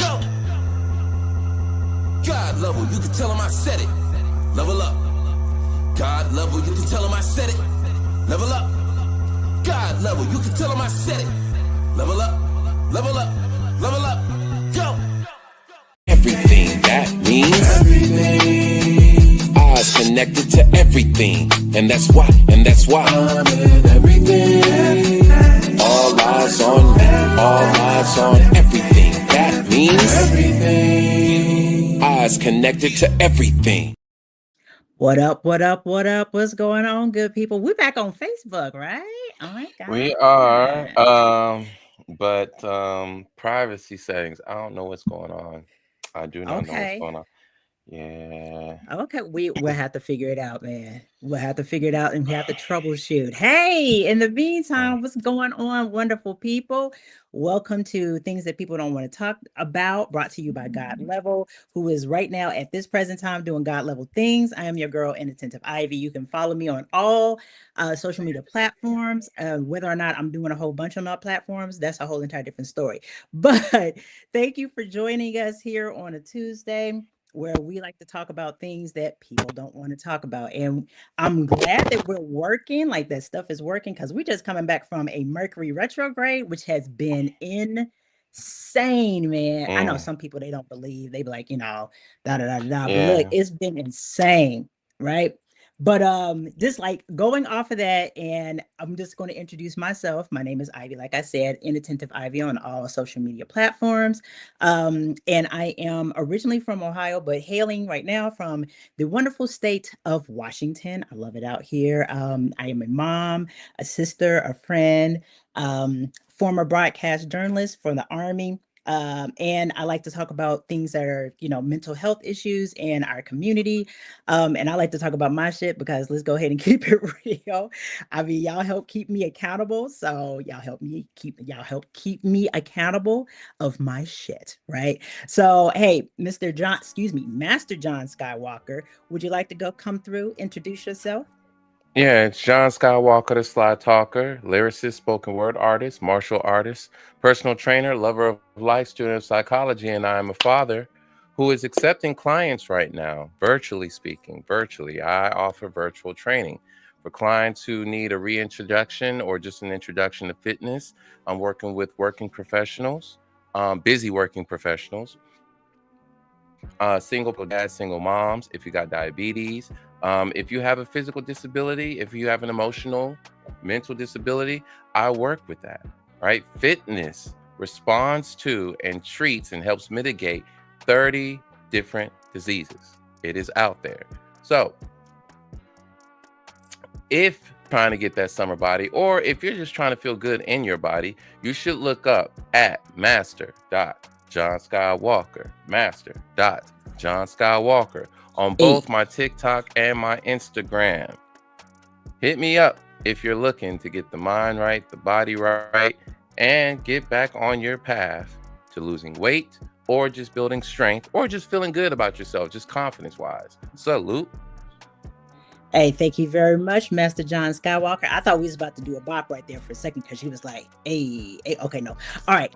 Go. God level, you can tell him I said it. Level up. God level, you can tell him I said it. Level up. God level, you can tell him I said it. Level up. Level up. Level up. Go. Everything, that means everything. Eyes connected to everything. And that's why I'm in everything. All eyes on me. All eyes on everything. That means everything. Eyes connected to everything. What up? What up? What up? What's going on, good people? We're back on Facebook, right? Oh my We are, God. but privacy settings. I don't know what's going on. I do not know what's Okay. going on. Yeah. Okay. We'll have to figure it out, man. We'll have to figure it out and we have to troubleshoot. Hey, in the Mm. meantime, what's going on, wonderful people? Welcome to Things That People Don't Want to Talk About, brought to you by God Level, who is right now at this present time doing God Level things. I am your girl, Inattentive Ivy. You can follow me on all social media platforms. Whether or not I'm doing a whole bunch on all platforms, that's a whole entire different story. But thank you for joining us here on a Tuesday where we like to talk about things that people don't want to talk about. And I'm glad that we're working, like that stuff is working, because we're just coming back from a Mercury retrograde, which has been insane, man. I know Mm. some people they don't believe, they be like, da da da da. But look, Yeah. it's been insane, right? But just like going off of that, and I'm just going to introduce myself. My name is Ivy, like I said, Inattentive Ivy on all social media platforms. And I am originally from Ohio, but hailing right now from the wonderful state of Washington. I love it out here. I am a mom, a sister, a friend, former broadcast journalist for the Army. And I like to talk about things that are, mental health issues in our community. And I like to talk about my shit because let's go ahead and keep it real. I mean, y'all help keep me accountable. So y'all help keep me accountable of my shit, right? So, hey, Master John Skywalker, would you like to go come through, introduce yourself? Yeah, it's John Skywalker, the Sly Talker, lyricist, spoken word artist, martial artist, personal trainer, lover of life, student of psychology, and I am a father who is accepting clients right now, virtually speaking. Virtually, I offer virtual training for clients who need a reintroduction or just an introduction to fitness. I'm working with working professionals, busy working professionals, single dads, single moms, if you got diabetes, if you have a physical disability, if you have an emotional, mental disability, I work with that, right? Fitness responds to and treats and helps mitigate 30 different diseases. It is out there. So if trying to get that summer body, or if you're just trying to feel good in your body, you should look up at John Skywalker, John Skywalker on Hey, both my TikTok and my Instagram. Hit me up if you're looking to get the mind right, the body right, and get back on your path to losing weight or just building strength or just feeling good about yourself, just confidence wise. Salute. hey, thank you very much, Master John Skywalker. I thought we was about to do a bop right there for a second because she was like, hey, okay, no. All right,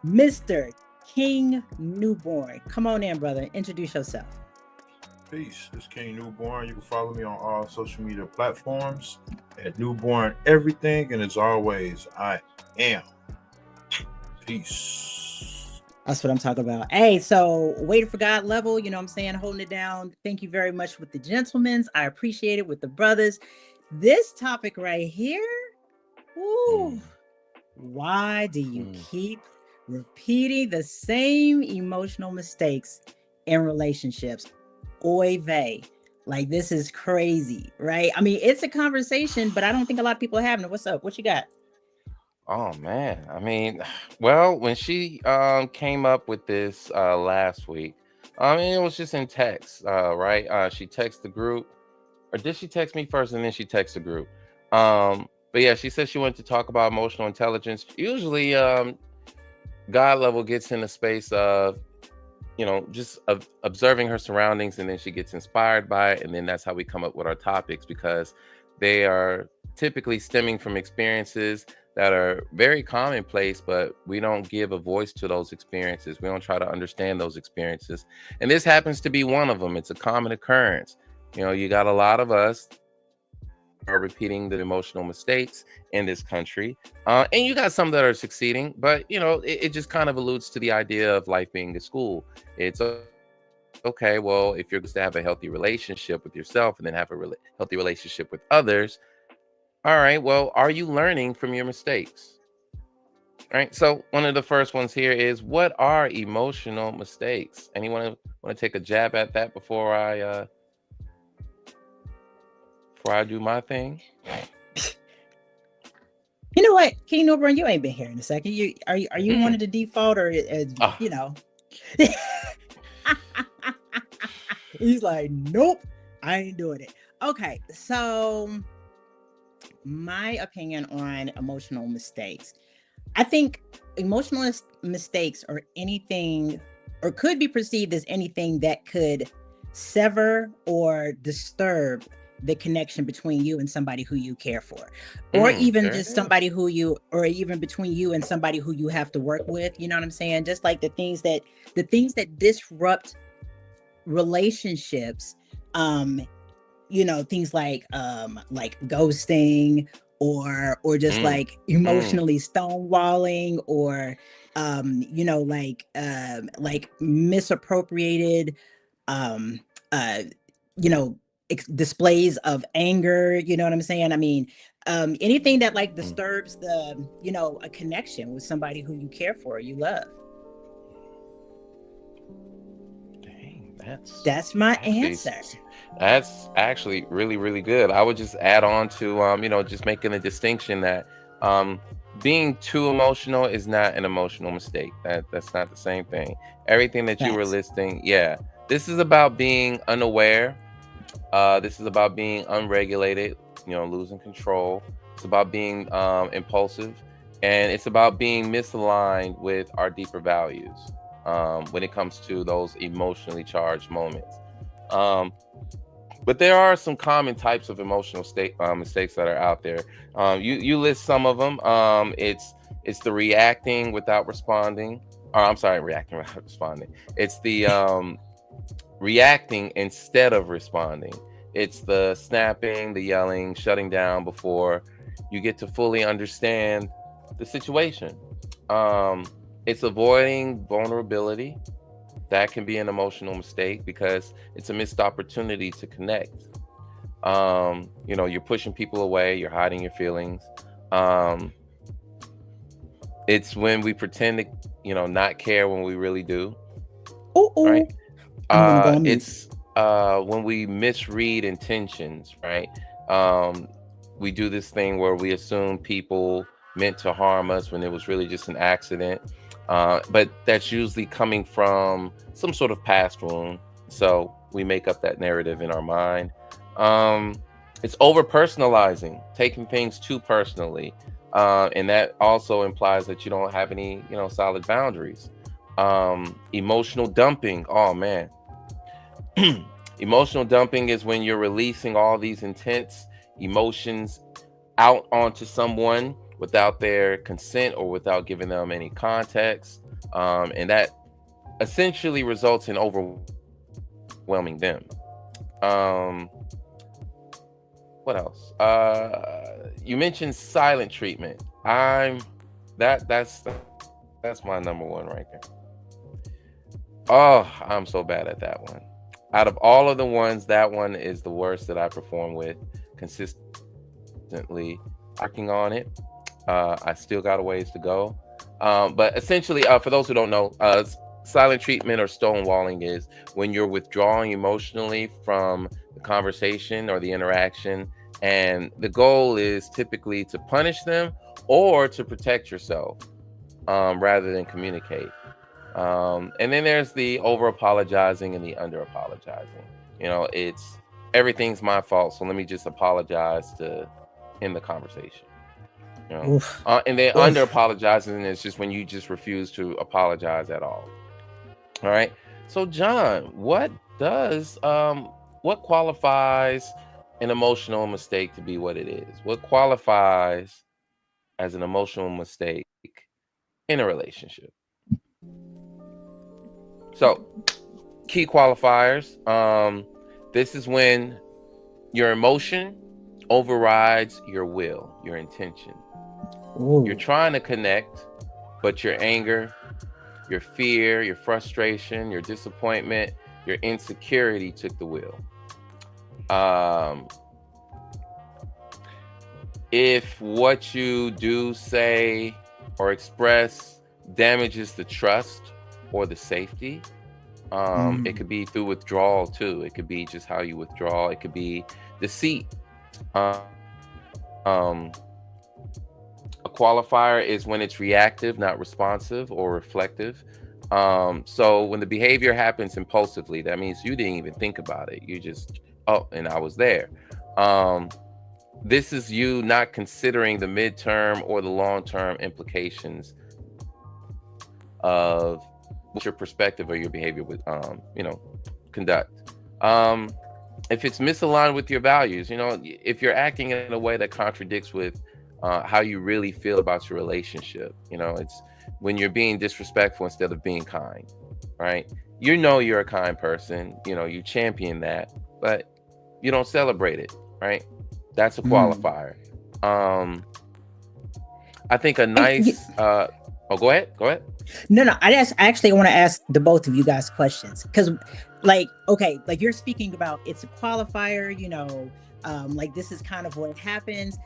Mr. King Newborn, come on in, brother. Introduce yourself. Peace. This is King Newborn. You can follow me on all social media platforms at Newborn Everything. And as always, I am. Peace. That's what I'm talking about. Hey, so waiting for God level, you know what I'm saying? Holding it down. Thank you very much with the gentlemen's. I appreciate it with the brothers. This topic right here, Mm, woo, why do you mm. keep repeating the same emotional mistakes in relationships? Oy vey. Like, this is crazy, right? I mean, it's a conversation, but I don't think a lot of people are having it. What's up? What you got? Oh man, I mean, well, when she came up with this last week, I mean, it was just in text, right? She texted the group, or did she text me first and then she texted the group? But yeah, she said she wanted to talk about emotional intelligence. Usually, God level gets in a space of just observing her surroundings, and then she gets inspired by it, and then that's how we come up with our topics because they are typically stemming from experiences that are very commonplace, but we don't give a voice to those experiences. We don't try to understand those experiences. And this happens to be one of them. It's a common occurrence. You got a lot of us are repeating the emotional mistakes in this country. And you got some that are succeeding, but it just kind of alludes to the idea of life being a school. It's okay, well, if you're going to have a healthy relationship with yourself and then have a healthy relationship with others, all right, well, are you learning from your mistakes? All right, so one of the first ones here is, what are emotional mistakes? Anyone want to take a jab at that before I do my thing? You know what, King Newborn, you ain't been here in a second. Are you one of the default, or He's like, nope, I ain't doing it. Okay, so my opinion on emotional mistakes. I think emotional mistakes are anything, or could be perceived as anything that could sever or disturb the connection between you and somebody who you care for, or even just somebody or even between you and somebody who you have to work with. You know what I'm saying? Just like the things that disrupt relationships, things like ghosting, or just like emotionally stonewalling, or like misappropriated displays of anger. You know what I'm saying? I mean, anything that like disturbs a connection with somebody who you care for, you love. Dang, that's my answer. That's actually really, really good. I would just add on to just making a distinction that being too emotional is not an emotional mistake. That's not the same thing. Everything that you were listing, this is about being unaware. This is about being unregulated, losing control. It's about being impulsive, and it's about being misaligned with our deeper values when it comes to those emotionally charged moments. But there are some common types of emotional mistakes that are out there. You list some of them. It's the reacting without responding. Or I'm sorry, reacting without responding. It's the reacting instead of responding. It's the snapping, the yelling, shutting down before you get to fully understand the situation. It's avoiding vulnerability. That can be an emotional mistake because it's a missed opportunity to connect. You're pushing people away, you're hiding your feelings. It's when we pretend to, not care when we really do. Right? It's when we misread intentions, right? We do this thing where we assume people meant to harm us when it was really just an accident. But that's usually coming from some sort of past wound. So we make up that narrative in our mind. It's over personalizing, taking things too personally. And that also implies that you don't have any, solid boundaries. Emotional dumping. Oh man. Emotional dumping is when you're releasing all these intense emotions out onto someone without their consent or without giving them any context. And that essentially results in overwhelming them. What else? You mentioned silent treatment. That's my number one right there. Oh, I'm so bad at that one. Out of all of the ones, that one is the worst that I perform with consistently. Working on it. I still got a ways to go. But essentially, for those who don't know, silent treatment or stonewalling is when you're withdrawing emotionally from the conversation or the interaction. And the goal is typically to punish them or to protect yourself rather than communicate. And then there's the over apologizing and the under apologizing. It's everything's my fault, so let me just apologize to end the conversation. And then under apologizing is just when you just refuse to apologize at all. All right. So John, what qualifies an emotional mistake to be what it is? What qualifies as an emotional mistake in a relationship. So, key qualifiers. This is when your emotion overrides your will, your intention. Ooh. You're trying to connect, but your anger, your fear, your frustration, your disappointment, your insecurity took the wheel. If what you do, say, or express damages the trust or the safety, it could be through withdrawal too. It could be just how you withdraw. It could be deceit. A qualifier is when it's reactive, not responsive or reflective. So when the behavior happens impulsively, that means you didn't even think about it. You just, oh, and I was there. This is you not considering the midterm or the long-term implications of what your perspective or your behavior would, conduct. If it's misaligned with your values, if you're acting in a way that contradicts with how you really feel about your relationship, it's when you're being disrespectful instead of being kind, right? You're a kind person, you champion that, but you don't celebrate it, right? That's a qualifier. I think a nice, go ahead. No, I actually want to ask the both of you guys questions, because like you're speaking about it's a qualifier, like this is kind of what happens.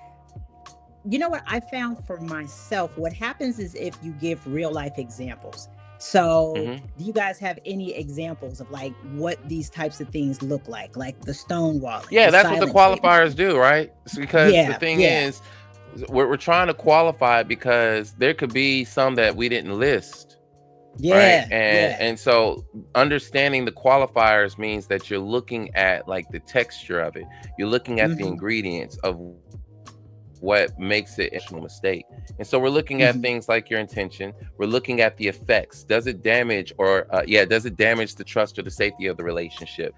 You know what I found for myself, what happens is if you give real life examples. So do you guys have any examples of like what these types of things look like the stonewalling? Yeah, that's what the qualifiers do, right? It's because the thing is, we're trying to qualify it because there could be some that we didn't list. Right? And so understanding the qualifiers means that you're looking at like the texture of it. You're looking at the ingredients of what makes it an emotional mistake. And so we're looking at things like your intention. We're looking at the effects. Does it damage does it damage the trust or the safety of the relationship?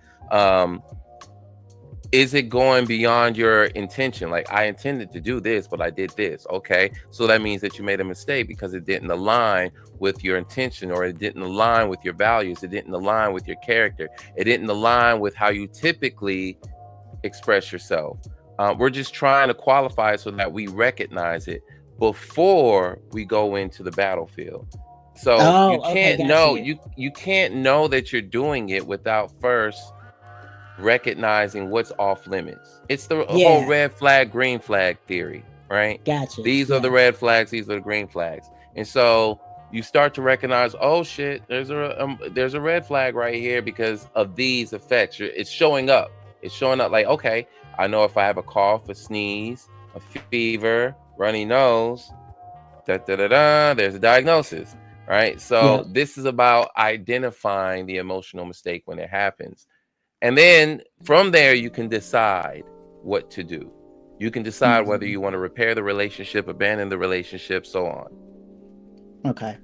Is it going beyond your intention? Like, I intended to do this, but I did this. Okay. So that means that you made a mistake because it didn't align with your intention, or it didn't align with your values. It didn't align with your character. It didn't align with how you typically express yourself. We're just trying to qualify it so that we recognize it before we go into the battlefield. So you can't know, you can't know that you're doing it without first recognizing what's off limits. It's the whole red flag, green flag theory, right? Gotcha. These are the red flags, these are the green flags. And so you start to recognize, oh shit, there's a red flag right here because of these effects. It's showing up. It's showing up like, okay, I know if I have a cough, a sneeze, a fever, runny nose, there's a diagnosis, right? So this is about identifying the emotional mistake when it happens. And then from there, you can decide what to do. You can decide whether you want to repair the relationship, abandon the relationship, so on. Okay.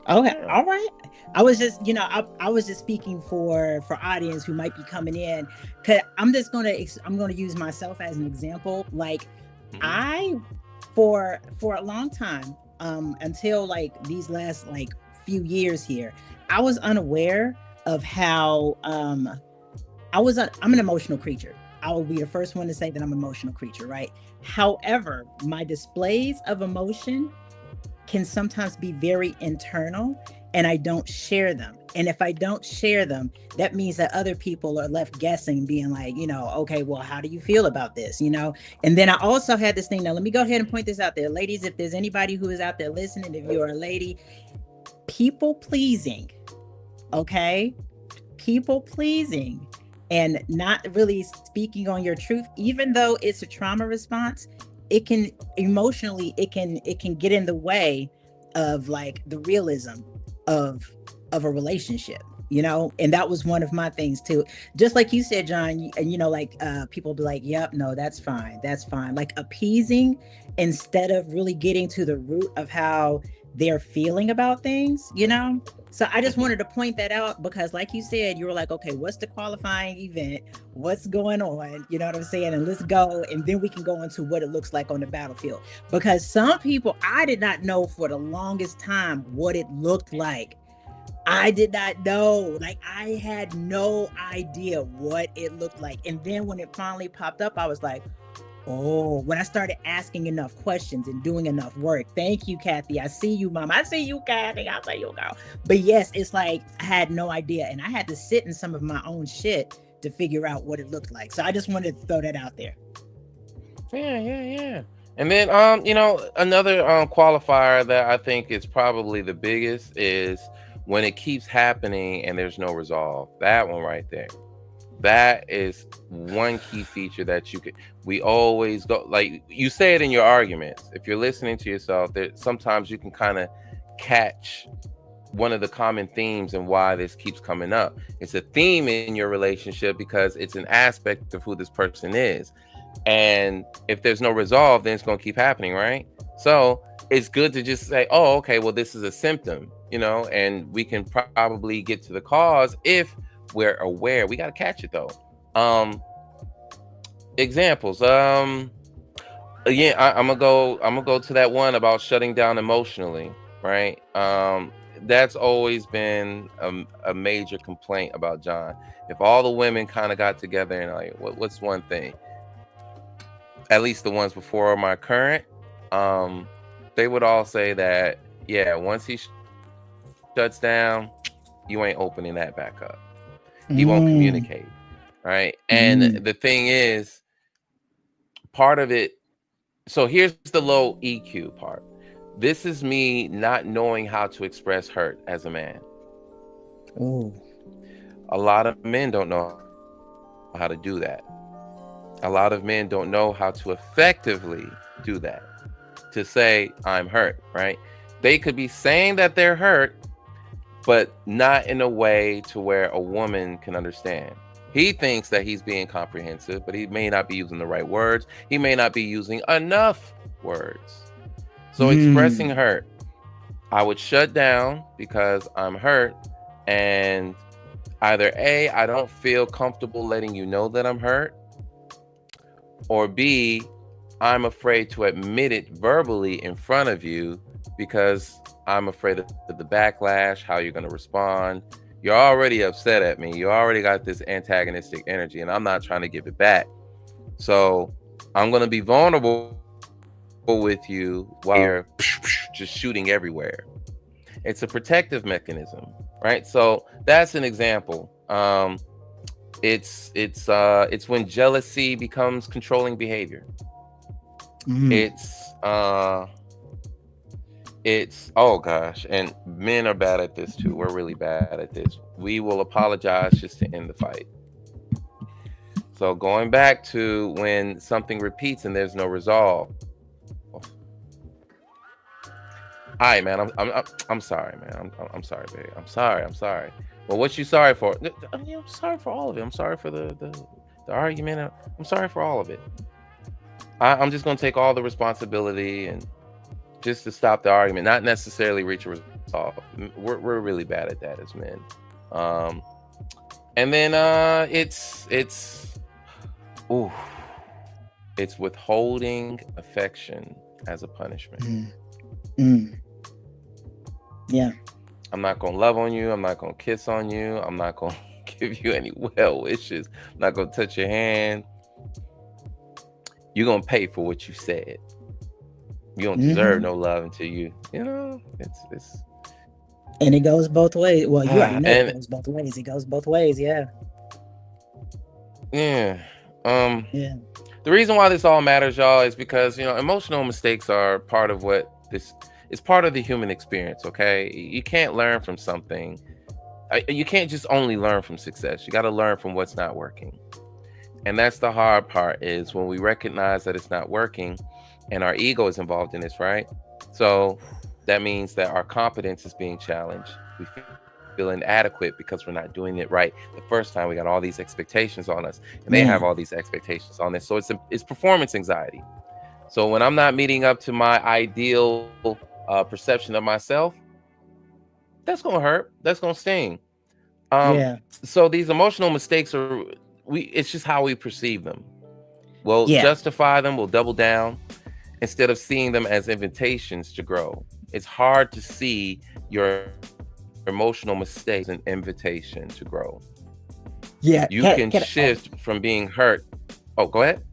All right. I was just, I was just speaking for audience who might be coming in, because I'm going to use myself as an example. Like I, for a long time, until like these last like few years here, I was unaware of how, I'm an emotional creature. I will be the first one to say that I'm an emotional creature, right? However, my displays of emotion can sometimes be very internal, and I don't share them. And if I don't share them, that means that other people are left guessing, being like, okay, well, how do you feel about this? And then I also had this thing. Now, let me go ahead and point this out there. Ladies, if there's anybody who is out there listening, if you're a lady, people pleasing, okay? People pleasing and not really speaking on your truth, even though it's a trauma response, it can emotionally, it can get in the way of like the realism of a relationship, and that was one of my things too. Just like you said, John, and people be like, yep, no, that's fine. Like appeasing instead of really getting to the root of how they're feeling about things, you know? So I just wanted to point that out because, like you said, you were like, okay, what's the qualifying event? What's going on? You know what I'm saying? And let's go. And then we can go into what it looks like on the battlefield. Because some people, I did not know for the longest time what it looked like. I did not know. Like, I had no idea what it looked like. And then when it finally popped up, I was like, oh, when I started asking enough questions and doing enough work. Thank you, Kathy. I see you, Mom. I see you, Kathy. I see you, girl. But yes, it's like I had no idea. And I had to sit in some of my own shit to figure out what it looked like. So I just wanted to throw that out there. Yeah. And then, another qualifier that I think is probably the biggest is when it keeps happening and there's no resolve. That one right there. That is one key feature that we always go, like you say it in your arguments. If you're listening to yourself, that sometimes you can kind of catch one of the common themes and why this keeps coming up. It's a theme in your relationship because it's an aspect of who this person is. And if there's no resolve, then it's going to keep happening, right? So it's good to just say, oh, okay, well, this is a symptom, and we can probably get to the cause if we're aware. We got to catch it though. Examples. I'm gonna go to that one about shutting down emotionally, right? That's always been a major complaint about John. If all the women kind of got together and like, what's one thing? At least the ones before my current, they would all say that, yeah, once he shuts down, you ain't opening that back up. He won't communicate, right? And the thing is, part of it, so here's the low EQ part. This is me not knowing how to express hurt as a man. Ooh. A lot of men don't know how to do that. A lot of men don't know how to effectively do that. To say, I'm hurt, right? They could be saying that they're hurt, but not in a way to where a woman can understand. He thinks that he's being comprehensive, but he may not be using the right words. He may not be using enough words. So expressing hurt, I would shut down because I'm hurt, and either A, I don't feel comfortable letting you know that I'm hurt, or B, I'm afraid to admit it verbally in front of you because I'm afraid of the backlash, how you're going to respond. You're already upset at me. You already got this antagonistic energy, and I'm not trying to give it back. So I'm going to be vulnerable with you while you're just shooting everywhere. It's a protective mechanism, right? So that's an example. It's when jealousy becomes controlling behavior. It's oh gosh, and men are bad at this too. We're really bad at this. We will apologize just to end the fight. So going back to when something repeats and there's no resolve. All right, man. I'm sorry, man. I'm sorry, babe. I'm sorry. Well, what you sorry for? I'm sorry for all of it. I'm sorry for the argument. I'm sorry for all of it. I'm just gonna take all the responsibility and just to stop the argument, not necessarily reach a resolve. We're really bad at that as men. And then it's withholding affection as a punishment. Yeah. I'm not gonna love on you. I'm not gonna kiss on you. I'm not gonna give you any well wishes. I'm not gonna touch your hand. You're gonna pay for what you said. You don't deserve no love until it's and it goes both ways. Well, you already know it goes both ways. It goes both ways, yeah. The reason why this all matters, y'all, is because emotional mistakes are part of it's part of the human experience. Okay, you can't learn from something. You can't just only learn from success. You got to learn from what's not working. And that's the hard part, is when we recognize that it's not working and our ego is involved in this, right? So that means that our competence is being challenged. We feel inadequate because we're not doing it right the first time. We got all these expectations on us, and they have all these expectations on this. So it's performance anxiety. So when I'm not meeting up to my ideal perception of myself, that's gonna hurt. That's gonna sting. Um, Yeah. so these emotional mistakes are it's just how we perceive them. We'll Yeah. justify them, we'll double down instead of seeing them as invitations to grow. It's hard to see your emotional mistakes as an invitation to grow. Yeah. You can shift from being hurt. Oh, go ahead.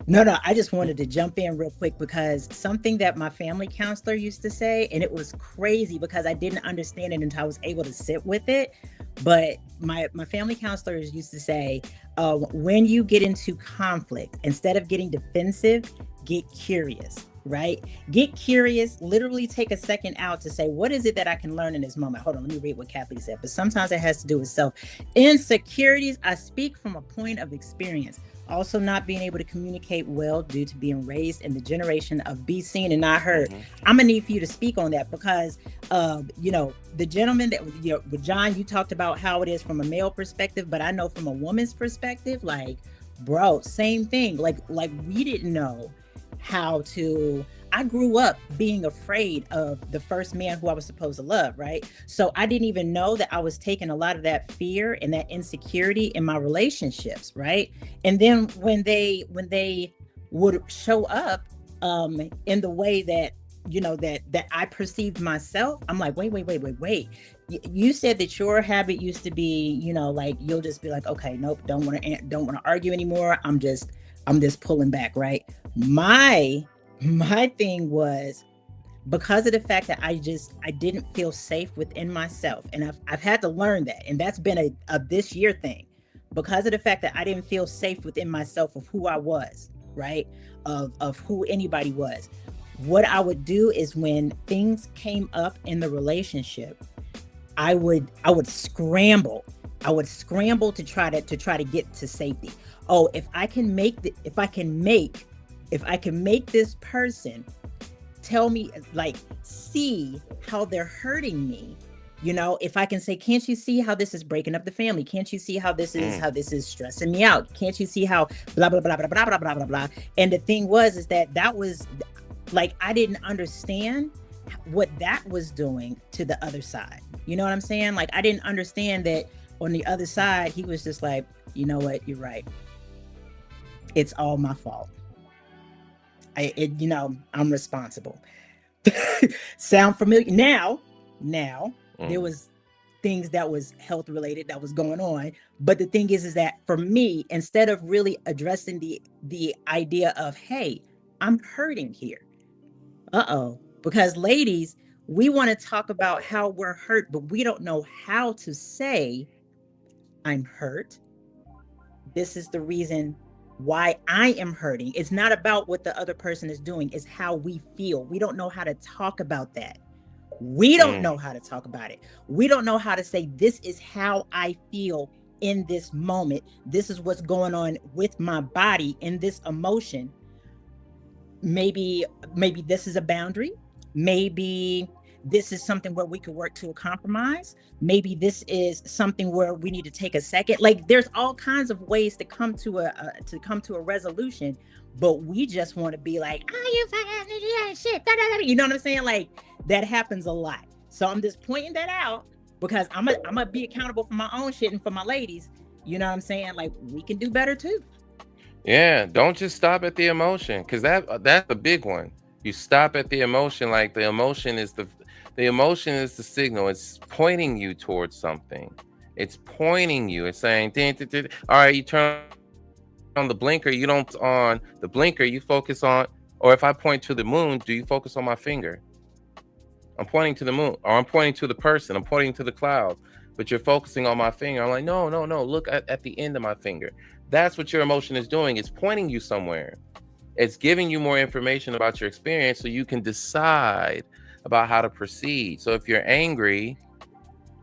No, I just wanted to jump in real quick because something that my family counselor used to say, and it was crazy because I didn't understand it until I was able to sit with it. But my family counselors used to say, when you get into conflict, instead of getting defensive, get curious, right? Get curious, literally take a second out to say, what is it that I can learn in this moment? Hold on, let me read what Kathleen said. But sometimes it has to do with self. Insecurities, I speak from a point of experience. Also not being able to communicate well due to being raised in the generation of be seen and not heard. I'm gonna need for you to speak on that because the gentleman that with John, you talked about how it is from a male perspective, but I know from a woman's perspective, like, bro, same thing. Like we didn't know how to. I grew up being afraid of the first man who I was supposed to love, right? So I didn't even know that I was taking a lot of that fear and that insecurity in my relationships, right? And then when they would show up in the way that that I perceived myself, I'm like, wait. You said that your habit used to be, like you'll just be like, okay, nope, don't want to argue anymore. I'm just pulling back, right? My thing was, because of the fact that I didn't feel safe within myself, and I've had to learn that, and that's been a this year thing, because of the fact that I didn't feel safe within myself of who I was, right, of who anybody was. What I would do is when things came up in the relationship, I would scramble. I would scramble to try to get to safety. Oh, if I can make this person tell me, like, see how they're hurting me, if I can say, can't you see how this is breaking up the family? Can't you see how this is stressing me out? Can't you see how blah, blah, blah, blah, blah, blah, blah, blah, blah. And the thing was that was like, I didn't understand what that was doing to the other side. You know what I'm saying? Like, I didn't understand that on the other side, he was just like, you know what? You're right. It's all my fault. I'm responsible. Sound familiar? Now, there was things that was health related that was going on. But the thing is that for me, instead of really addressing the idea of, hey, I'm hurting here. Because ladies, we want to talk about how we're hurt, but we don't know how to say, I'm hurt. This is the reason why I am hurting. It's not about what the other person is doing. It's how we feel. We don't know how to talk about that. We don't know how to talk about it. We don't know how to say, this is how I feel in this moment. This is what's going on with my body in this emotion. Maybe this is a boundary. Maybe this is something where we could work to a compromise. Maybe this is something where we need to take a second. Like, there's all kinds of ways to come to a resolution, but we just want to be like, you fucking shit. You know what I'm saying? Like, that happens a lot. So I'm just pointing that out because I'm gonna be accountable for my own shit and for my ladies. You know what I'm saying? Like, we can do better too. Yeah, don't just stop at the emotion, because that's a big one. You stop at the emotion, like the emotion is the signal. It's pointing you towards something. It's pointing you. It's saying, all right, you turn on the blinker. You don't on the blinker. You focus on, or if I point to the moon, do you focus on my finger? I'm pointing to the moon, or I'm pointing to the person. I'm pointing to the clouds, but you're focusing on my finger. I'm like, no. Look at the end of my finger. That's what your emotion is doing. It's pointing you somewhere. It's giving you more information about your experience so you can decide about how to proceed. So if you're angry,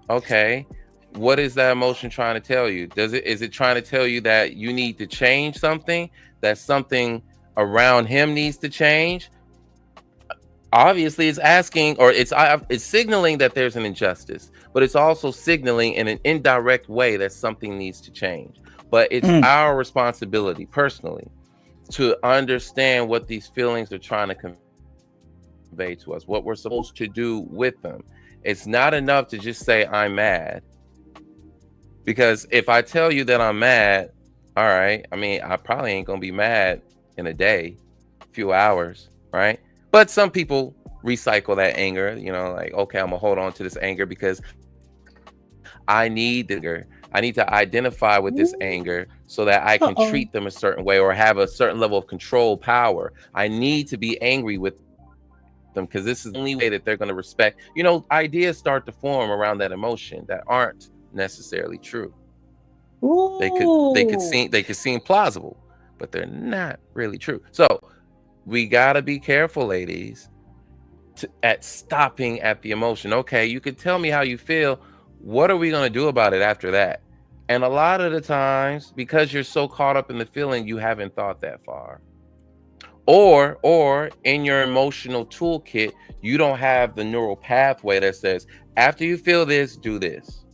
okay, what is that emotion trying to tell you? Is it trying to tell you that you need to change something, that something around him needs to change? Obviously, it's asking, or it's signaling that there's an injustice, but it's also signaling in an indirect way that something needs to change. But it's our responsibility personally to understand what these feelings are trying to convey to us, what we're supposed to do with them. It's not enough to just say I'm mad, because if I tell you that I'm mad, all right, I mean, I probably ain't gonna be mad in a day, few hours, right? But some people recycle that anger, like, okay, I'm gonna hold on to this anger because I need the anger. I need to identify with this anger so that I can Uh-oh. treat them a certain way or have a certain level of control power. I need to be angry with them because this is the only way that they're going to respect. Ideas start to form around that emotion that aren't necessarily true. They could seem plausible, but they're not really true. So we got to be careful, ladies, at stopping at the emotion. Okay, you could tell me how you feel. What are we going to do about it after that? And a lot of the times, because you're so caught up in the feeling, you haven't thought that far. Or in your emotional toolkit, you don't have the neural pathway that says, after you feel this, do this.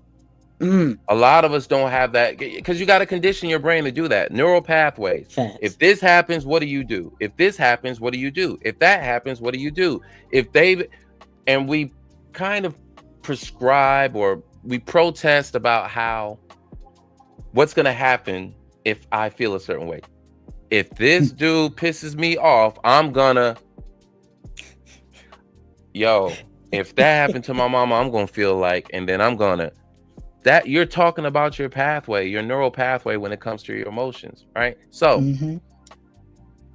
A lot of us don't have that, because you got to condition your brain to do that. Neural pathways. Facts. If this happens, what do you do? If this happens, what do you do? If that happens, what do you do? And we kind of prescribe, or we protest about what's going to happen if I feel a certain way. If this dude pisses me off, I'm gonna, if that happened to my mama, I'm gonna feel like, and then I'm gonna, that you're talking about your pathway, your neural pathway when it comes to your emotions, right? So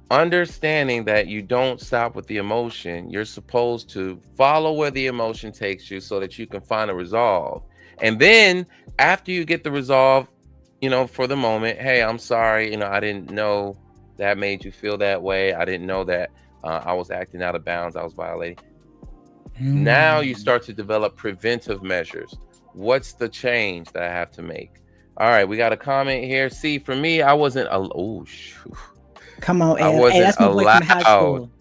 understanding that you don't stop with the emotion, you're supposed to follow where the emotion takes you so that you can find a resolve. And then after you get the resolve, for the moment, hey, I'm sorry, I didn't know that made you feel that way. I didn't know that I was acting out of bounds. I was violating. Now you start to develop preventive measures. What's the change that I have to make? All right, we got a comment here. See, for me, I wasn't. Come on, I wasn't that's my boy from high school.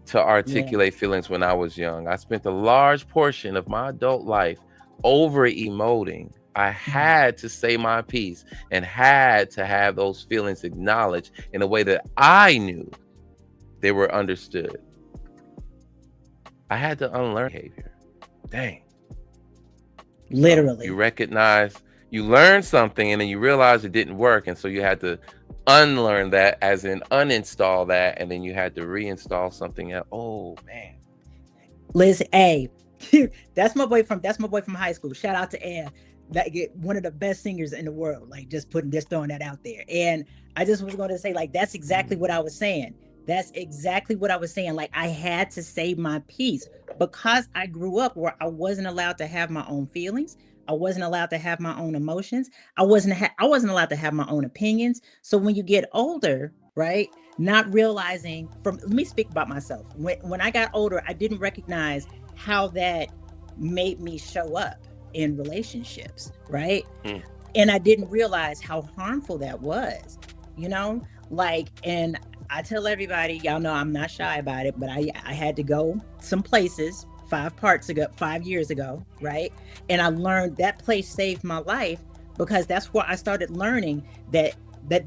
To articulate feelings when I was young. I spent a large portion of my adult life over emoting. I had to say my piece and had to have those feelings acknowledged in a way that I knew they were understood. I had to unlearn behavior. Dang. Literally. You learn something and then you realize it didn't work. And so you had to unlearn that, as in uninstall that. And then you had to reinstall something else. Oh, man. Listen, hey, that's my boy from high school. Shout out to Air. One of the best singers in the world, like just throwing that out there. And I just was going to say, like, that's exactly what I was saying. Like, I had to say my piece because I grew up where I wasn't allowed to have my own feelings. I wasn't allowed to have my own emotions. I wasn't allowed to have my own opinions. So when you get older, right, not realizing let me speak about myself. When I got older, I didn't recognize how that made me show up in relationships, right? And I didn't realize how harmful that was, and I tell everybody, y'all know I'm not shy about it, but I had to go some places 5 years ago, right? And I learned that place saved my life, because that's where I started learning that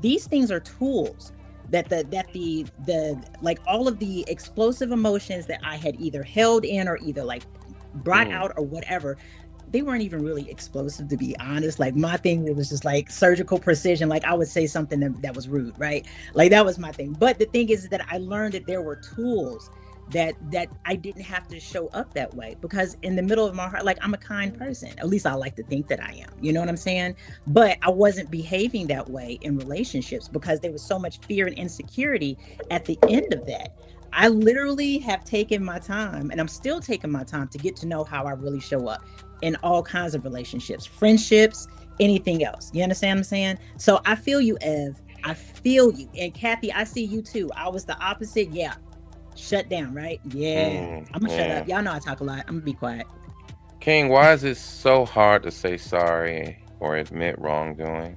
these things are tools, that the like all of the explosive emotions that I had either held in or either like brought out or whatever, they weren't even really explosive, to be honest. Like, my thing, it was just like surgical precision. Like, I would say something that was rude, right? Like, that was my thing. But the thing is that I learned that there were tools that I didn't have to show up that way, because in the middle of my heart, like, I'm a kind person. At least I like to think that I am. You know what I'm saying? But I wasn't behaving that way in relationships because there was so much fear and insecurity at the end of that. I literally have taken my time, and I'm still taking my time to get to know how I really show up in all kinds of relationships, friendships, anything else. You understand what I'm saying? So I feel you, Ev. I feel you. And Kathy, I see you too. I was the opposite. Yeah. Shut down, right? Yeah. I'm gonna shut up. Y'all know I talk a lot. I'm gonna be quiet. King, why is it so hard to say sorry or admit wrongdoing?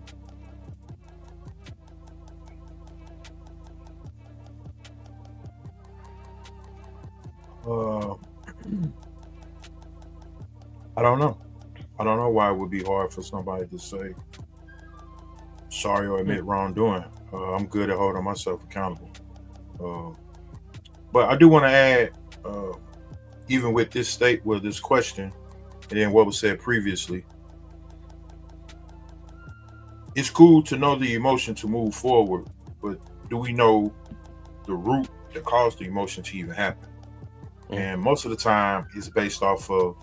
I don't know. I don't know why it would be hard for somebody to say sorry or admit wrongdoing. I'm good at holding myself accountable. But I do want to add, even with this state, with this question, and then what was said previously, it's cool to know the emotion to move forward, but do we know the root that caused the emotion to even happen? And most of the time, it's based off of,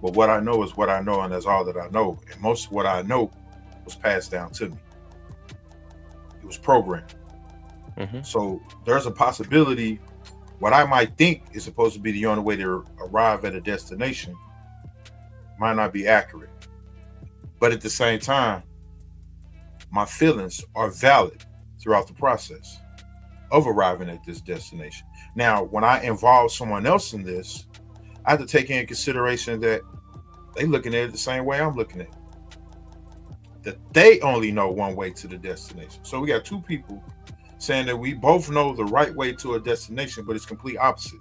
well, what I know is what I know, and that's all that I know. And most of what I know was passed down to me. It was programmed. So there's a possibility what I might think is supposed to be the only way to arrive at a destination might not be accurate. But at the same time, my feelings are valid throughout the process of arriving at this destination. Now, when I involve someone else in this, I have to take into consideration that they looking at it the same way I'm looking at it. That they only know one way to the destination. So we got two people saying that we both know the right way to a destination, but it's complete opposite.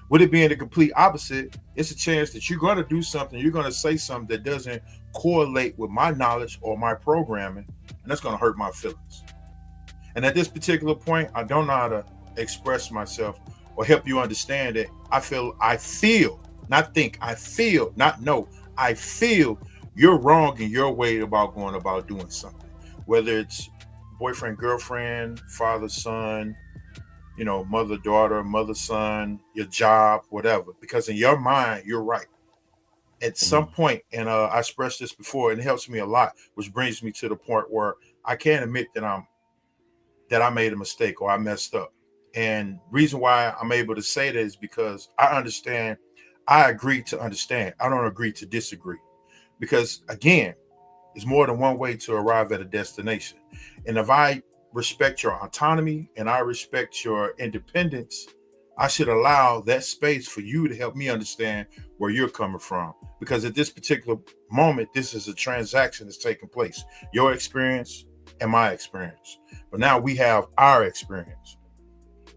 With it being the complete opposite, it's a chance that you're going to do something, you're going to say something that doesn't correlate with my knowledge or my programming, and that's going to hurt my feelings. And at this particular point, I don't know how to express myself or help you understand that I feel, not think, I feel, not know, I feel you're wrong in your way about going about doing something, whether it's boyfriend, girlfriend, father, son, mother, daughter, mother, son, your job, whatever, because in your mind, you're right. At some point, and I expressed this before, and it helps me a lot, which brings me to the point where I can't admit that I made a mistake or I messed up. And reason why I'm able to say that is because I understand, I agree to understand. I don't agree to disagree. Because again, there's more than one way to arrive at a destination. And if I respect your autonomy and I respect your independence, I should allow that space for you to help me understand where you're coming from. Because at this particular moment, this is a transaction that's taking place. Your experience and my experience. But now we have our experience.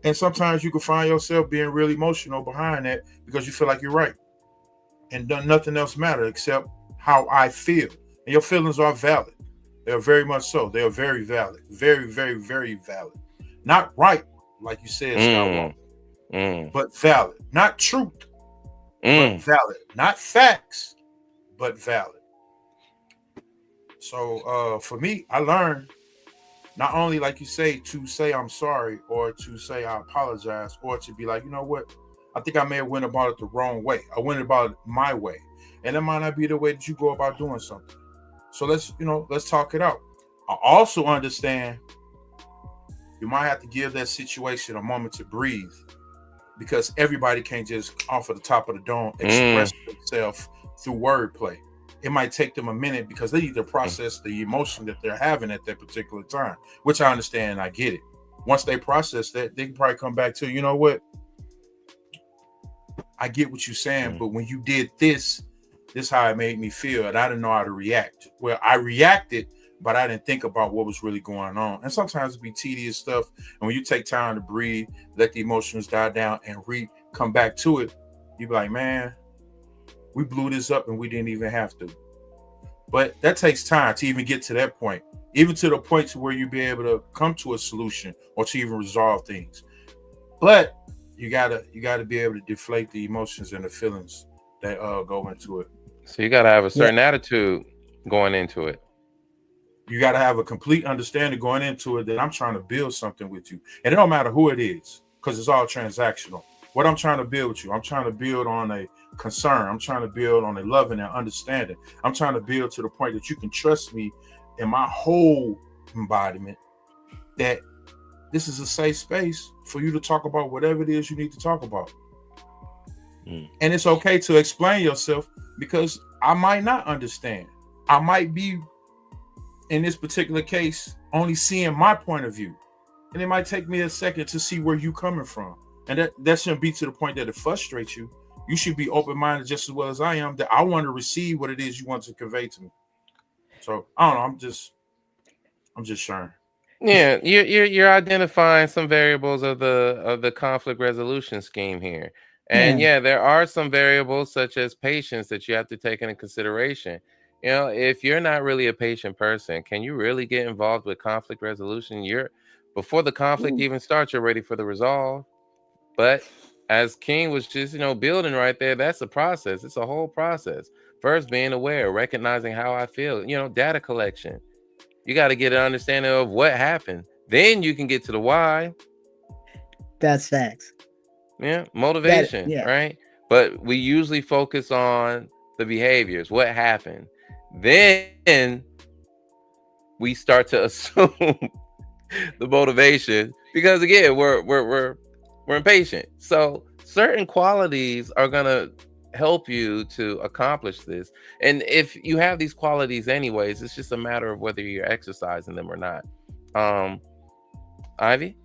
And sometimes you can find yourself being really emotional behind that because you feel like you're right. And nothing else matters except how I feel. And your feelings are valid. They are very much so. They are very valid. Very, very, very valid. Not right, like you said, Skywalker, but valid. Not truth, but valid. Not facts, but valid. So for me, I learned not only, like you say, to say I'm sorry or to say I apologize or to be like, you know what? I think I may have went about it the wrong way. I went about it my way. And that might not be the way that you go about doing something. So let's talk it out. I also understand you might have to give that situation a moment to breathe because everybody can't just off of the top of the dome express themselves through wordplay. It might take them a minute because they need to process the emotion that they're having at that particular time, which I understand and I get it. Once they process that, they can probably come back to, you know what? I get what you're saying, but when you did this is how it made me feel, and I didn't know how to react. Well, I reacted, but I didn't think about what was really going on. And sometimes it be tedious stuff. And when you take time to breathe, let the emotions die down and come back to it, you be like, man, we blew this up and we didn't even have to. But that takes time to even get to that point, even to the point to where you be able to come to a solution or to even resolve things. But you gotta be able to deflate the emotions and the feelings that go into it. So you gotta have a certain attitude going into it. You gotta have a complete understanding going into it that I'm trying to build something with you. And it don't matter who it is, because it's all transactional. What I'm trying to build with you, I'm trying to build on a concern. I'm trying to build on a loving and understanding. I'm trying to build to the point that you can trust me in my whole embodiment, that this is a safe space for you to talk about whatever it is you need to talk about. And it's okay to explain yourself because I might not understand. I might be, in this particular case, only seeing my point of view. And it might take me a second to see where you're coming from. And that shouldn't be to the point that it frustrates you. You should be open-minded just as well as I am, that I want to receive what it is you want to convey to me. So I don't know. I'm just sharing. Yeah, you're identifying some variables of the conflict resolution scheme here. And there are some variables such as patience that you have to take into consideration. If you're not really a patient person, can you really get involved with conflict resolution? Before the conflict even starts, you're ready for the resolve. But as King was just, building right there, that's a process. It's a whole process. First, being aware, recognizing how I feel, data collection. You got to get an understanding of what happened. Then you can get to the why. That's facts. Yeah, That motivation, yeah. right? But we usually focus on the behaviors, what happened. Then we start to assume the motivation because again, we're impatient. So certain qualities are gonna help you to accomplish this. And if you have these qualities anyways, it's just a matter of whether you're exercising them or not. Um, Ivy?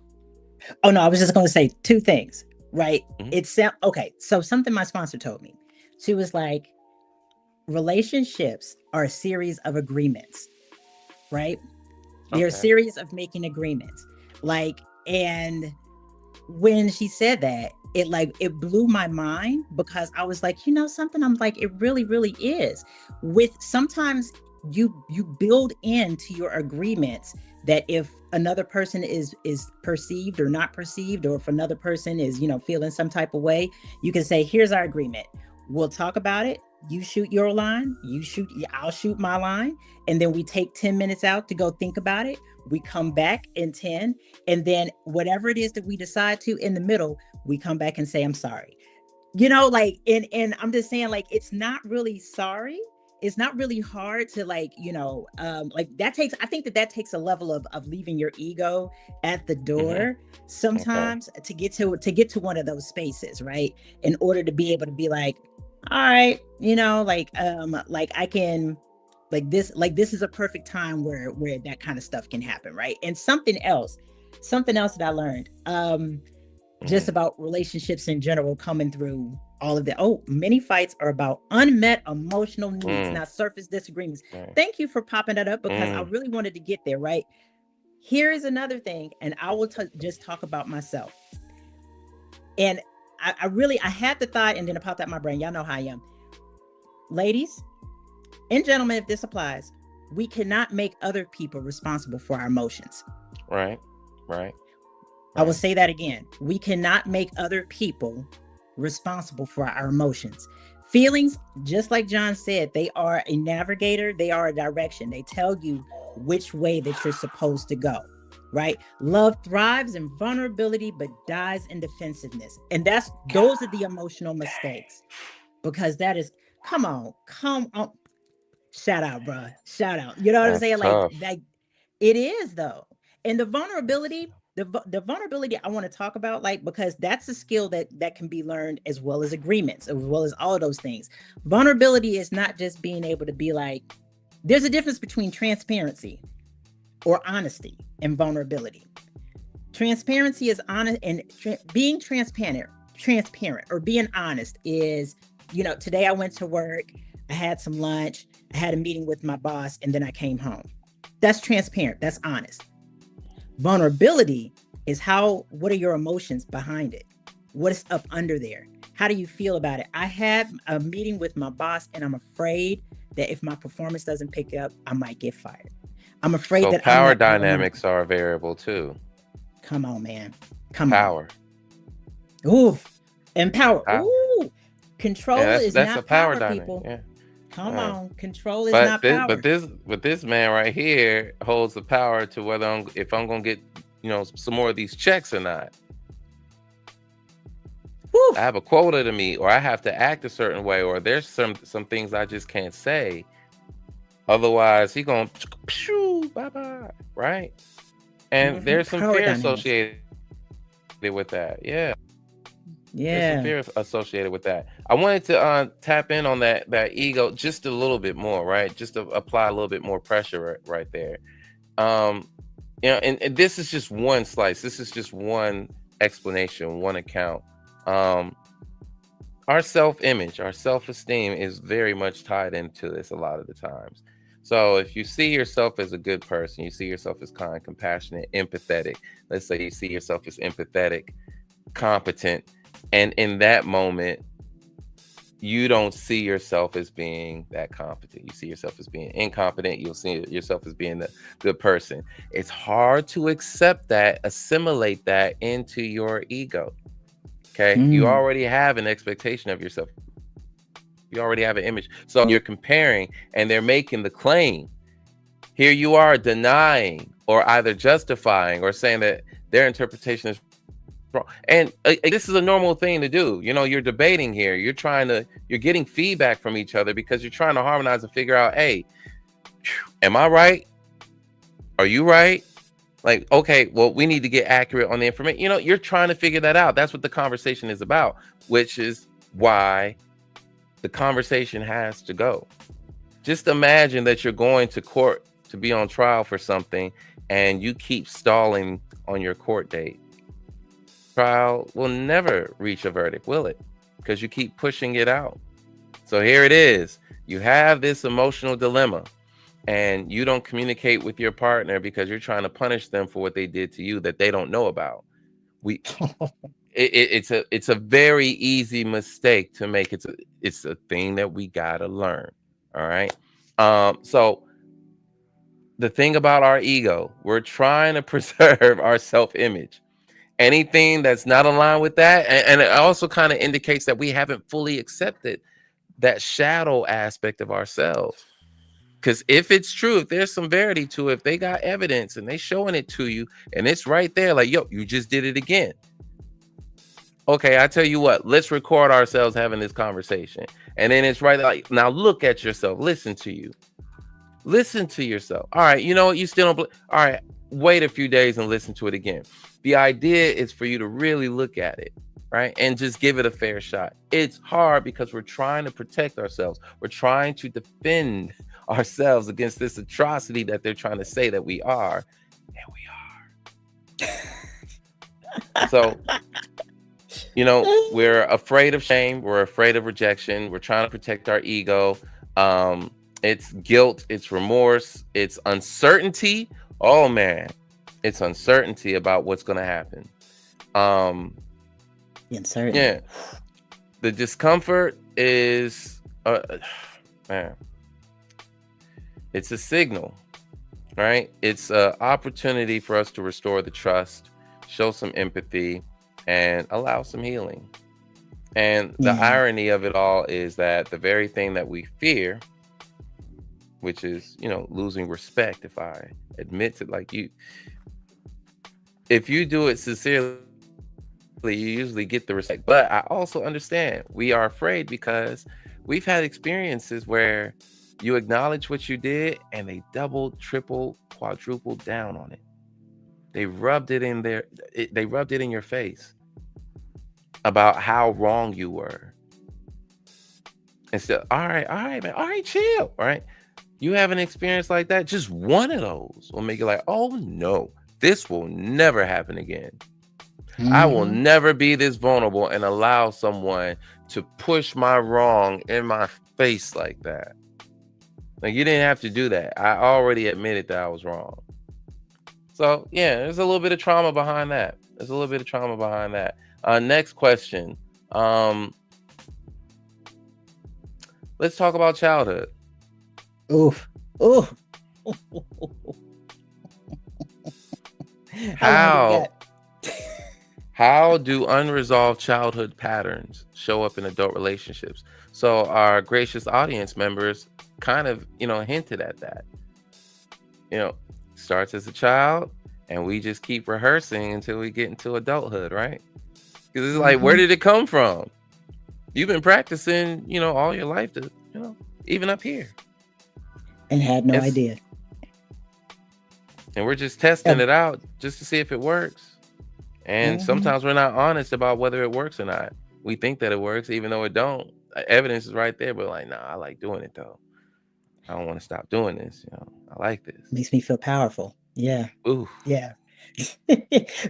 Oh no, I was just going to say two things, right? Mhm. It's okay. So something my sponsor told me. She was like, relationships are a series of agreements, right? They're a Okay. series of making agreements. Like, and when she said that, it blew my mind because I was like, something, I'm like, it really, really is. With sometimes you build into your agreements that if another person is perceived or not perceived, or if another person is, feeling some type of way, you can say, here's our agreement. We'll talk about it. You shoot your line, I'll shoot my line, and then we take 10 minutes out to go think about it. We come back in 10, and then whatever it is that we decide to in the middle, we come back and say, I'm sorry. Like, and I'm just saying, like, it's not really sorry. It's not really hard to, like, like that takes, I think that takes a level of leaving your ego at the Mm-hmm. door Okay. sometimes to get to one of those spaces, right? In order to be able to be like, all right, like I can, like this is a perfect time where that kind of stuff can happen, right? And something else that I learned, just Mm-hmm. about relationships in general, coming through all of that. Oh, many fights are about unmet emotional needs, Mm. not surface disagreements. Right. Thank you for popping that up because I Mm. really wanted to get there, right? Here is another thing, and I will just talk about myself. And I had the thought, and then it popped out my brain. Y'all know how I am. Ladies and gentlemen, if this applies, we cannot make other people responsible for our emotions. Right. Right. I will Right. say that again. We cannot make other people responsible for our emotions. Feelings, just like John said, they are a navigator, they are a direction. They tell you which way that you're supposed to go, right? Love thrives in vulnerability but dies in defensiveness. And those are the emotional mistakes, because that is, come on. Shout out, bro. Shout out. You know what I'm That's saying? Like tough. that, it is though. And the vulnerability, the vulnerability I want to talk about, like, because that's a skill that can be learned, as well as agreements, as well as all of those things. Vulnerability is not just being able to be like, there's a difference between transparency or honesty and vulnerability. Transparency is honest, and being transparent or being honest is, today I went to work, I had some lunch, I had a meeting with my boss, and then I came home. That's transparent, that's honest. Vulnerability is what are your emotions behind it? What is up under there? How do you feel about it? I had a meeting with my boss, and I'm afraid that if my performance doesn't pick up, I might get fired. I'm afraid So that I'm power that girl now. dynamics are a variable too. Come on, man. Come on. Power. Ooh, and power. Power. Ooh, Yeah, control that's is that's a not power power, dynamic. people. Yeah. Come Yeah. on, control is But not this, but power. this, but this man right here holds the power to whether if I'm gonna get, some more of these checks or not. Woo. I have a quota to meet, or I have to act a certain way, or there's some things I just can't say. Otherwise, he gonna bye bye, right? And there's some Power fear dynamics. associated with that. Yeah. There's some Yeah. fear associated with that. I wanted to tap in on that ego just a little bit more, right? Just to apply a little bit more pressure right there. And this is just one slice. This is just one explanation, one account. Our self-image, our self-esteem is very much tied into this a lot of the times. So if you see yourself as a good person, you see yourself as kind, compassionate, empathetic. Let's say you see yourself as empathetic, competent, and in that moment, you don't see yourself as being that competent. You see yourself as being incompetent. You'll see yourself as being the good person. It's hard to accept that, assimilate that into your ego. Okay. You already have an expectation of yourself. You already have an image. So you're comparing and they're making the claim. Here you are denying or either justifying or saying that their interpretation is wrong. And this is a normal thing to do. You know, you're debating here. You're getting feedback from each other because you're trying to harmonize and figure out, hey, am I right? Are you right? Like, okay, well, we need to get accurate on the information. You know, you're trying to figure that out. That's what the conversation is about, which is why the conversation has to go. Just imagine that you're going to court to be on trial for something and you keep stalling on your court date. Trial will never reach a verdict, will it? Because you keep pushing it out. So here it is. You have this emotional dilemma and you don't communicate with your partner because you're trying to punish them for what they did to you that they don't know about. It's a very easy mistake to make. It's a thing that we gotta learn. All right. So the thing about our ego, we're trying to preserve our self-image. Anything that's not aligned with that, and it also kind of indicates that we haven't fully accepted that shadow aspect of ourselves. Because if it's true, if there's some verity to it, if they got evidence and they showing it to you and it's right there, like, yo, you just did it again. Okay, I tell you what, let's record ourselves having this conversation. And then it's right, like, now look at yourself, listen to you. Listen to yourself. All right, you know what? You still don't. All right, wait a few days and listen to it again. The idea is for you to really look at it, right? And just give it a fair shot. It's hard because we're trying to protect ourselves. We're trying to defend ourselves against this atrocity that they're trying to say that we are. And we are. So, you know, we're afraid of shame. We're afraid of rejection. We're trying to protect our ego. It's guilt, it's remorse, it's uncertainty. Oh man, it's uncertainty about what's going to happen. Uncertainty. Yeah. The discomfort is man. It's a signal, right? It's an opportunity for us to restore the trust, show some empathy, and allow some healing. And the irony of it all is that the very thing that we fear, which is, you know, losing respect, if I admit to, like, if you do it sincerely, you usually get the respect. But I also understand we are afraid because we've had experiences where you acknowledge what you did and they double, triple, quadruple down on it. They rubbed it in they rubbed it in your face about how wrong you were. Instead, all right, man, all right, chill, all right. You have an experience like that, just one of those will make you like, oh no, this will never happen again. I will never be this vulnerable and allow someone to push my wrong in my face like that. Like, you didn't have to do that. I already admitted that I was wrong. So yeah, there's a little bit of trauma behind that. Next question. Let's talk about childhood. Oof. How do unresolved childhood patterns show up in adult relationships? So our gracious audience members kind of, you know, hinted at that. You know, starts as a child and we just keep rehearsing until we get into adulthood, right? Because it's like, where did it come from? You've been practicing, you know, all your life to, you know, even up here. And had no idea. And we're just testing it out just to see if it works. And sometimes we're not honest about whether it works or not. We think that it works, even though it don't. Evidence is right there, but like, nah, I like doing it though. I don't want to stop doing this. You know, I like this. Makes me feel powerful. Yeah. Ooh. Yeah.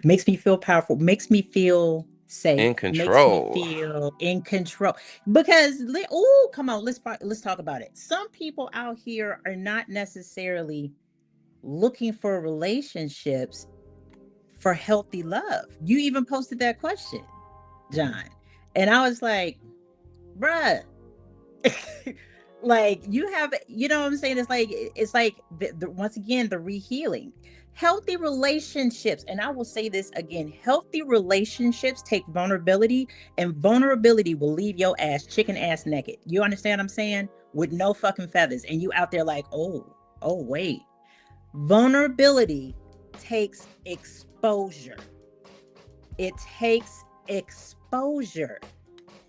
Makes me feel powerful. Makes me feel safe. In control. Makes me feel in control. Because, come on, let's talk about it. Some people out here are not necessarily looking for relationships for healthy love. You even posted that question, John. And I was like, bruh, Like you have, you know what I'm saying? It's like once again, the rehealing. Healthy relationships, and I will say this again, healthy relationships take vulnerability, and vulnerability will leave your ass chicken ass naked. You understand what I'm saying? With no fucking feathers. And you out there like, oh wait. Vulnerability takes exposure. It takes exposure.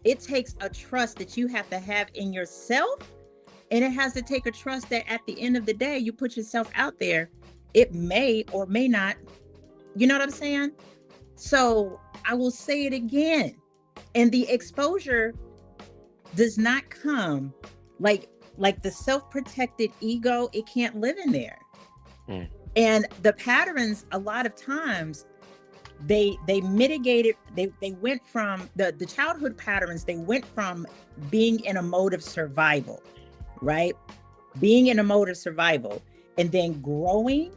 It takes a trust that you have to have in yourself. And it has to take a trust that at the end of the day, you put yourself out there. It may or may not, you know what I'm saying? So I will say it again. And the exposure does not come like the self-protected ego, it can't live in there. And the patterns, a lot of times, they mitigated, they went from the childhood patterns, they went from being in a mode of survival, right? Being in a mode of survival and then growing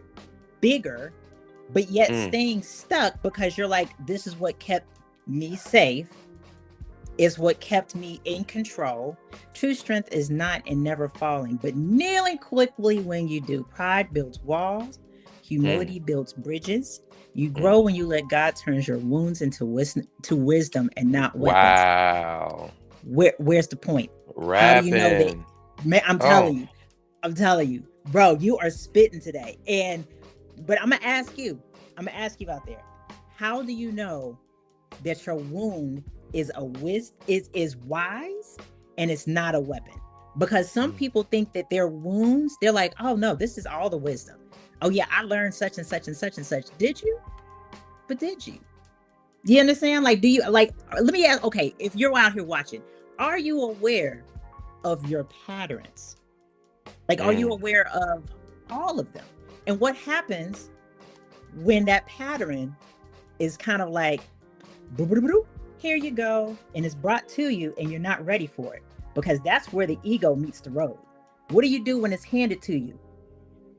bigger, but yet staying stuck because you're like, this is what kept me safe, is what kept me in control. True strength is not in never falling, but kneeling quickly when you do. Pride builds walls. Humility builds bridges. You grow when you let God turn your wounds into wisdom and not weapons. Wow. Where's the point? Rapping. How do you know that? Man, I'm telling you, bro, you are spitting today. But I'm gonna ask you out there, how do you know that your wound is wise and it's not a weapon? Because some people think that their wounds, they're like, oh no, this is all the wisdom. Oh yeah, I learned such and such and such and such. Did you? But did you? Do you understand? Like, do you, like, let me ask, okay, if you're out here watching, are you aware of your patterns? Like, are you aware of all of them? And what happens when that pattern is kind of like, here you go, and it's brought to you and you're not ready for it? Because that's where the ego meets the road. What do you do when it's handed to you?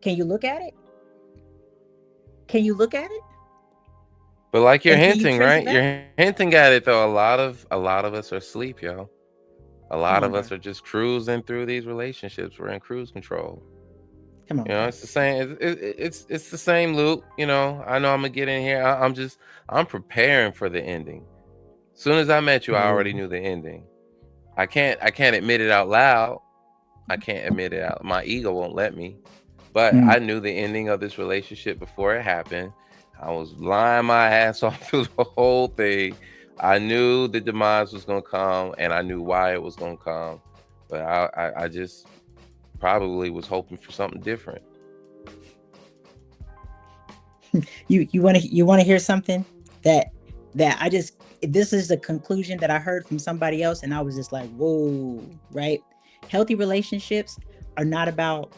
Can you look at it? Can you look at it? But like you're And can you hinting, trace it right? back? You're hinting at it though. A lot of us are asleep, yo. A lot Come of on, us bro. are just cruising through these relationships. We're in cruise control. Come on, You know, bro. it's the same. It's the same loop. You know, I know I'm gonna get in here. I'm preparing for the ending. As soon as I met you, I already knew the ending. I can't admit it out loud. I can't admit it out. My ego won't let me. But I knew the ending of this relationship before it happened. I was lying my ass off through the whole thing. I knew the demise was gonna come, and I knew why it was gonna come. But I just probably was hoping for something different. You want to hear something that I just, this is the conclusion that I heard from somebody else, and I was just like, whoa, right? Healthy relationships are not about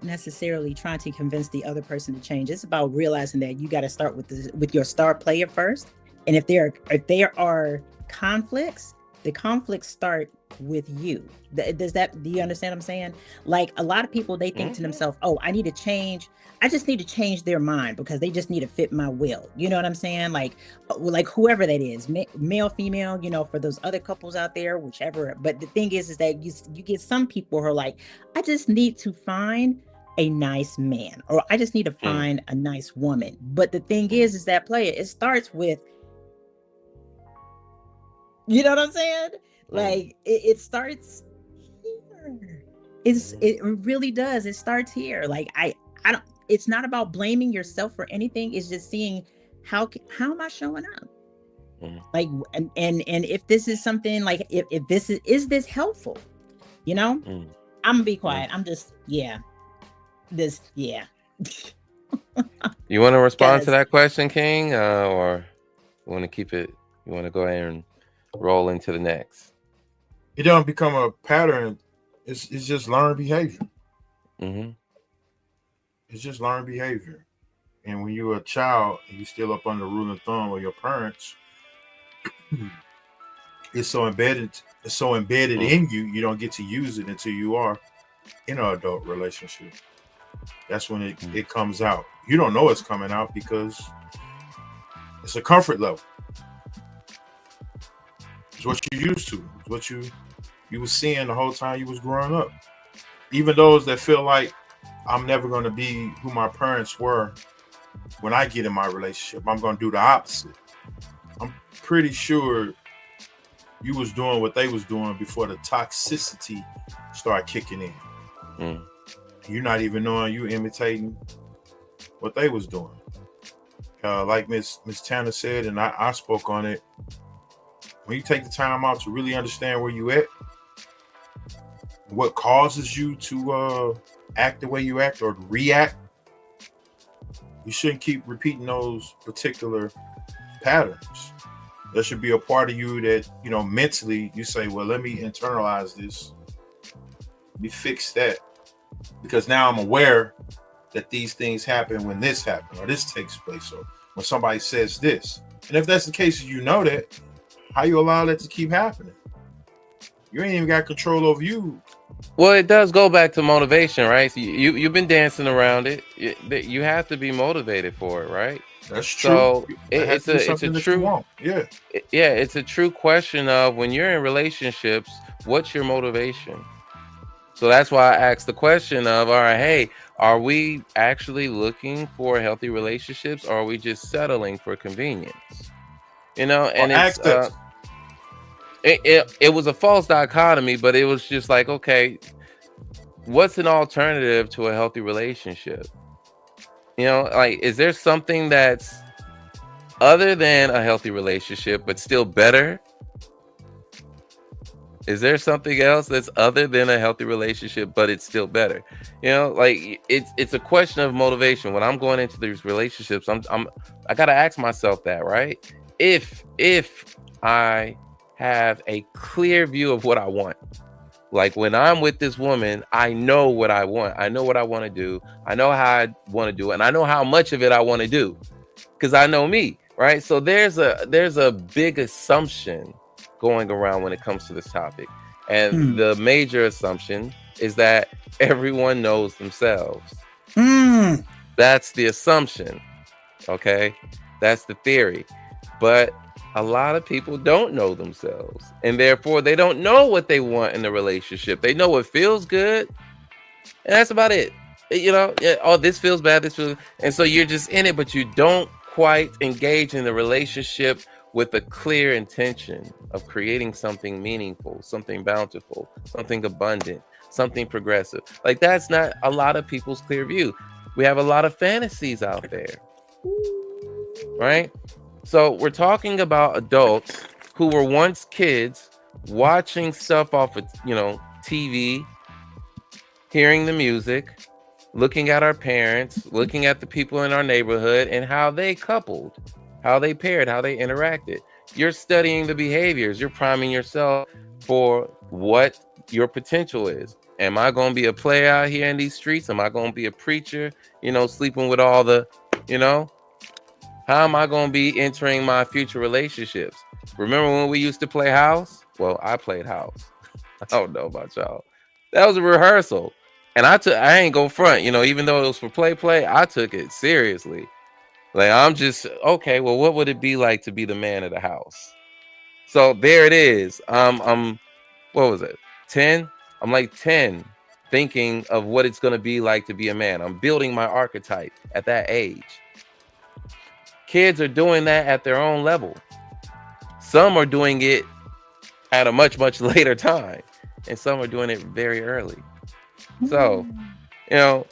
necessarily trying to convince the other person to change. It's about realizing that you got to start with your star player first. And if there are conflicts, the conflicts start with you. Do you understand what I'm saying? Like, a lot of people, they think to themselves, oh, I just need to change their mind because they just need to fit my will. You know what I'm saying? Like whoever that is, male, female, you know, for those other couples out there, whichever. But the thing is that you get some people who are like, I just need to find a nice man, or I just need to find a nice woman. But the thing is that player, it starts with, you know what I'm saying? Like it starts here. It really does. It starts here. Like I don't. It's not about blaming yourself for anything. It's just seeing how am I showing up? Like, and if this is something, like if this is this helpful? You know, I'm gonna be quiet. I'm just yeah. You want to respond to that question, King, or you want to keep it? You want to go ahead and roll into the next? It don't become a pattern. It's just learned behavior. It's just learned behavior. And when you're a child and you're still up under the rule and thumb of your parents, it's so embedded in you, you don't get to use it until you are in an adult relationship. That's when it comes out. You don't know it's coming out because it's a comfort level. It's what you're used to. It's what you you was seeing the whole time you was growing up. Even those that feel like I'm never going to be who my parents were when I get in my relationship, I'm going to do the opposite. I'm pretty sure you was doing what they was doing before the toxicity started kicking in. Mm. You're not even knowing you imitating what they was doing. Like Miss Tanner said, and I spoke on it. When you take the time out to really understand where you at, what causes you to act the way you act or react, you shouldn't keep repeating those particular patterns. There should be a part of you that, you know, mentally you say, well, let me internalize this. Let me fix that. Because now I'm aware that these things happen when this happens or this takes place or when somebody says this. And if that's the case, you know that, how you allow that to keep happening? You ain't even got control over you. Well, it does go back to motivation, right? So you've been dancing around it. You have to be motivated for it, right? That's true. So it's a true, it's a true question of when you're in relationships, what's your motivation? So that's why I asked the question of, all right, hey, are we actually looking for healthy relationships, or are we just settling for convenience? You know, and it was a false dichotomy, but it was just like, okay, what's an alternative to a healthy relationship? You know, like, is there something that's other than a healthy relationship, but still better? Is there something else that's other than a healthy relationship, but it's still better? You know, like it's a question of motivation. When I'm going into these relationships, I gotta ask myself that, right? If I have a clear view of what I want, like when I'm with this woman, I know what I want. I know what I want to do. I know how I want to do it, and I know how much of it I want to do, because I know me, right? So there's a big assumption going around when it comes to this topic. And the major assumption is that everyone knows themselves. That's the assumption. Okay. That's the theory. But a lot of people don't know themselves, and therefore they don't know what they want in a relationship. They know what feels good, and that's about it. You know, oh, this feels bad, this feels, and so you're just in it, but you don't quite engage in the relationship with a clear intention of creating something meaningful, something bountiful, something abundant, something progressive. Like, that's not a lot of people's clear view. We have a lot of fantasies out there, right? So we're talking about adults who were once kids watching stuff off of, you know, TV, hearing the music, looking at our parents, looking at the people in our neighborhood and how they coupled, how they paired, how they interacted. You're studying the behaviors. You're priming yourself for what your potential is. Am I going to be a player out here in these streets? Am I going to be a preacher, you know, sleeping with all the, you know? How am I going to be entering my future relationships? Remember when we used to play house? Well, I played house. I don't know about y'all. That was a rehearsal. And I ain't go front, you know, even though it was for play, I took it seriously. Like, I'm just, okay, well, what would it be like to be the man of the house? So there it is. I'm what was it? 10? I'm like 10, thinking of what it's going to be like to be a man. I'm building my archetype at that age. Kids are doing that at their own level. Some are doing it at a much, much later time, and some are doing it very early. So, you know,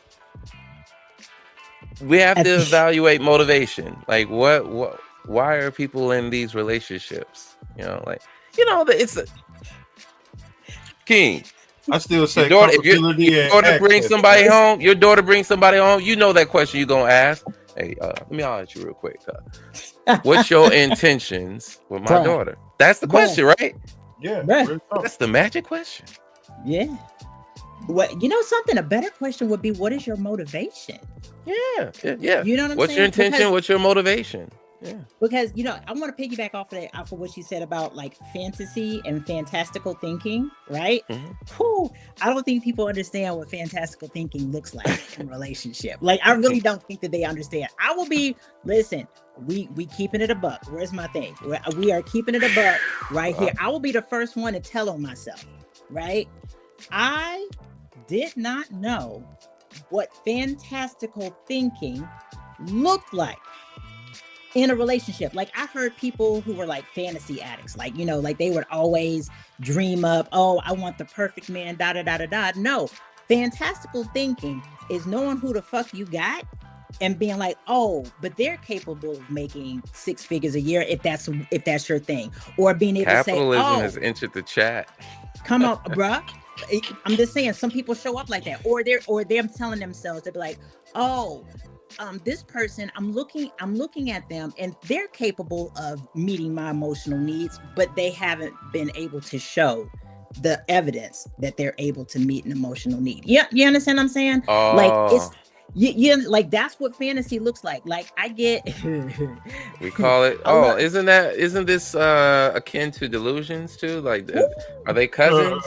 we have to evaluate motivation. Like, why are people in these relationships? You know, like, you know, it's a King. I still say if your daughter brings somebody home, you know that question you're gonna ask. Hey, let me holler at you real quick. What's your intentions with my daughter? That's the question, right? Yeah, that's the magic question. Yeah. What, you know, something, a better question would be, what is your motivation? Yeah. You know what I'm What's saying? your intention? What's your motivation? Yeah. Because, you know, I want to piggyback off of what you said about like fantasy and fantastical thinking, right? Whew, I don't think people understand what fantastical thinking looks like in a relationship. Like, I really don't think that they understand. I will be, listen, we keeping it a buck. Where's my thing? We are keeping it a buck right here. I will be the first one to tell on myself. right? I did not know what fantastical thinking looked like in a relationship. Like I heard people who were like fantasy addicts, like, you know, like they would always dream up, oh, I want the perfect man, da da da da da. No, fantastical thinking is knowing who the fuck you got and being like, oh, but they're capable of making 6 figures a year if that's your thing, or being able to say, Capitalism oh, has entered the chat. come on, bruh. I'm just saying, some people show up like that, or they're telling themselves, they'll be like, oh, this person, I'm looking at them and they're capable of meeting my emotional needs, but they haven't been able to show the evidence that they're able to meet an emotional need. Yeah, you understand what I'm saying? Like it's you like that's what fantasy looks like. Like I get we call it isn't this akin to delusions too? Like are they cousins?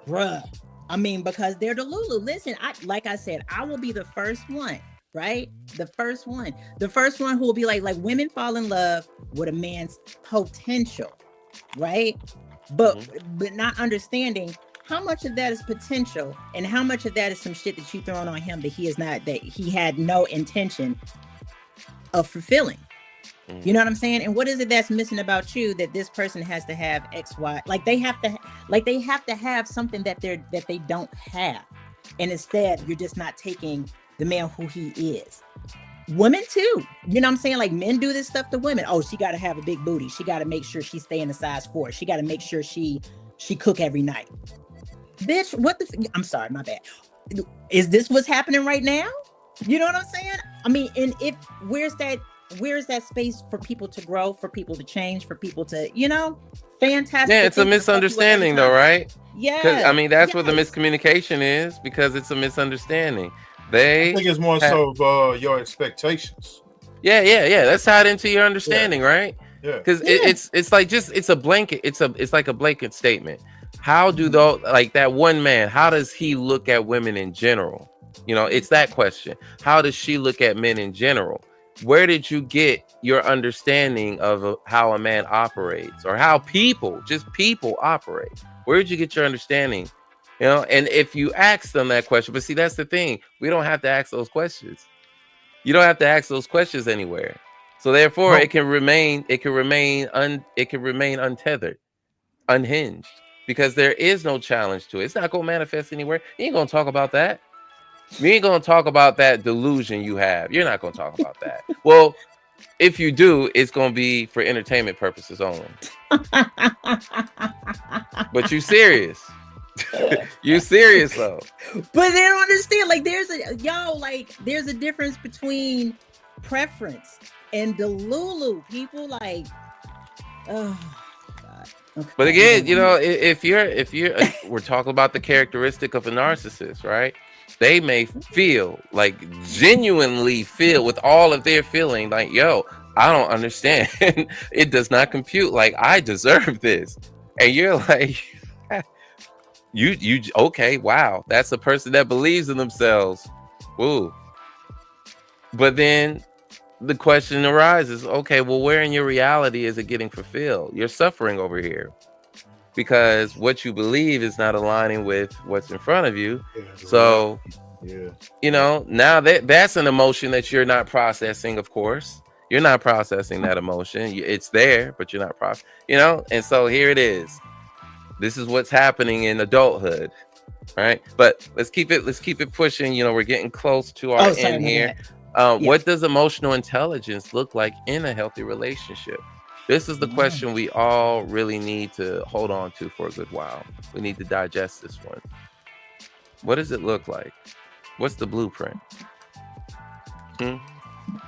Bruh. I mean, because they're the Lulu. Listen, like I said, I will be the first one, right? The first one who will be like women fall in love with a man's potential, right? But not understanding how much of that is potential and how much of that is some shit that you throwing on him that he had no intention of fulfilling. You know what I'm saying? And what is it that's missing about you that this person has to have X, Y? Like they have to have something that they don't have. And instead, you're just not taking the man who he is. Women too. You know what I'm saying? Like men do this stuff to women. Oh, she got to have a big booty. She got to make sure she stay in a size 4. She got to make sure she cook every night. Bitch, what the I'm sorry, my bad. Is this what's happening right now? You know what I'm saying? I mean, and where's that space for people to grow, for people to change, for people to, you know, fantastic. Yeah, it's a misunderstanding though, right? Yeah. I mean, that's where the miscommunication is, because it's a misunderstanding. I think it's more so of your expectations. Yeah. That's tied into your understanding, right? Yeah. Because it's like it's a blanket. It's like a blanket statement. How do those, like that one man, how does he look at women in general? You know, it's that question. How does she look at men in general? Where did you get your understanding of how a man operates, or how people operate? Where did you get your understanding? You know, and if you ask them that question, but see, that's the thing. We don't have to ask those questions. You don't have to ask those questions anywhere. So therefore, it can remain untethered, unhinged, because there is no challenge to it. It's not going to manifest anywhere. You ain't going to talk about that. We ain't going to talk about that delusion you have. You're not going to talk about that. Well, if you do, it's going to be for entertainment purposes only. But you serious. You serious though. But they don't understand. Like there's a difference between preference and delulu. People like, oh God. Okay. But again, you know, if you're we're talking about the characteristic of a narcissist, right? They may genuinely feel with all of their feeling like, yo, I don't understand. It does not compute. Like, I deserve this. And you're like, you okay, wow. That's a person that believes in themselves. Woo. But then the question arises, okay, well, where in your reality is it getting fulfilled? You're suffering over here because what you believe is not aligning with what's in front of you. So, you know, now that's an emotion that you're not processing, of course. You're not processing that emotion. It's there, but you're not processing, you know? And so here it is. This is what's happening in adulthood, right? But let's keep it pushing. You know, we're getting close to our end here. What does emotional intelligence look like in a healthy relationship? This is the question we all really need to hold on to for a good while. We need to digest this one. What does it look like? What's the blueprint?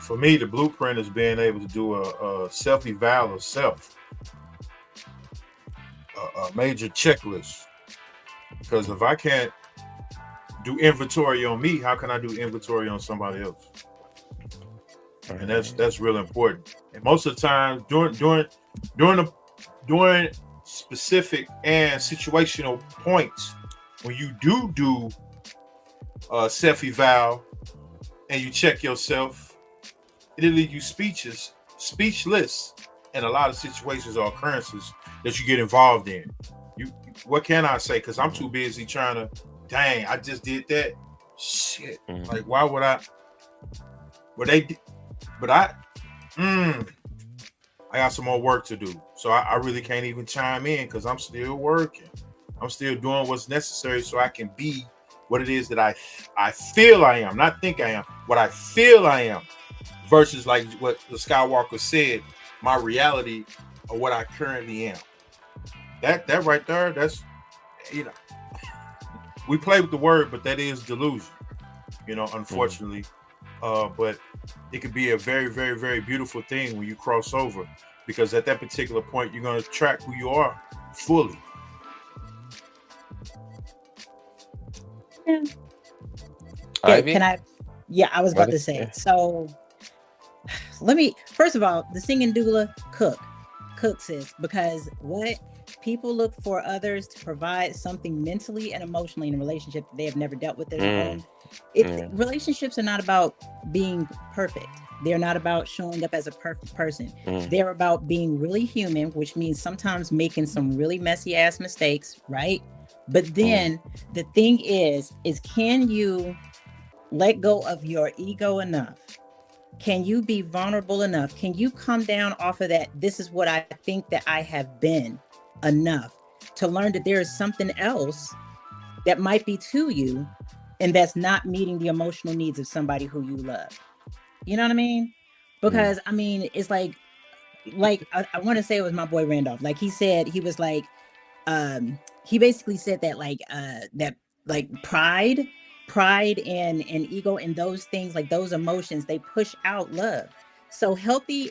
For me, the blueprint is being able to do a self-eval of self, a major checklist. Because if I can't do inventory on me, how can I do inventory on somebody else? And that's real important. And most of the time, during specific and situational points, when you do self-eval and you check yourself, it'll leave you speechless in a lot of situations or occurrences that you get involved in. what can I say? Because I'm too busy trying to, dang, I just did that. Shit. Like, why would I? But I got some more work to do. So I really can't even chime in because I'm still working. I'm still doing what's necessary so I can be what it is that I feel I am, not think I am, what I feel I am, versus like what the Skywalker said, my reality of what I currently am. That right there, that's, you know, we play with the word, but that is delusion, you know, unfortunately. But it could be a very, very, very beautiful thing when you cross over, because at that particular point, you're going to track who you are fully. Yeah. Ivy? Can I? Yeah, I was about to say it. So let me, first of all, the singing doula, cook sis, because what people look for others to provide something mentally and emotionally in a relationship that they have never dealt with their own. Relationships are not about being perfect. They're not about showing up as a perfect person. They're about being really human, which means sometimes making some really messy ass mistakes, right? But then the thing is can you let go of your ego enough? Can you be vulnerable enough? Can you come down off of that? This is what I think that I have been, enough to learn that there is something else that might be to you and that's not meeting the emotional needs of somebody who you love. You know what I mean? Because I mean, it's like I want to say it was my boy Randolph. Like he said, he was like, he basically said that like pride and ego and those things, like those emotions, they push out love. So healthy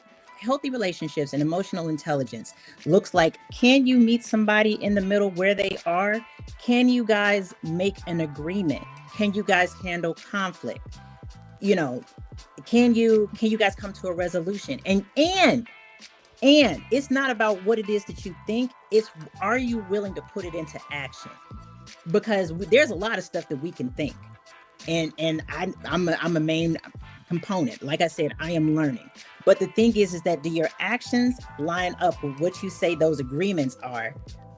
relationships and emotional intelligence looks like, can you meet somebody in the middle where they are? Can you guys make an agreement? Can you guys handle conflict? You know, can you guys come to a resolution? And it's not about what it is that you think, it's, are you willing to put it into action? Because there's a lot of stuff that we can think, and I'm a main component. Like I said, I am learning. But the thing is that do your actions line up with what you say those agreements are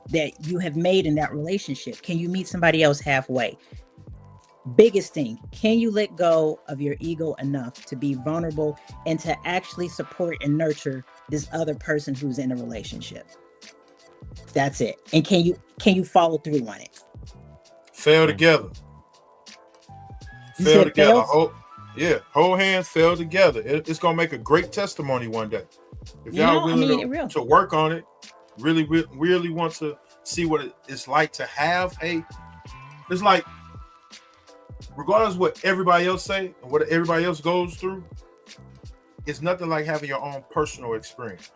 that you have made in that relationship? Can you meet somebody else halfway? Biggest thing, can you let go of your ego enough to be vulnerable and to actually support and nurture this other person who's in a relationship? That's it. And can you follow through on it? Fail together. Fail together. Hold hands, fail together. It's gonna make a great testimony one day. If y'all willing to work on it, really want to see what it's like to have it's like, regardless of what everybody else say and what everybody else goes through, it's nothing like having your own personal experience.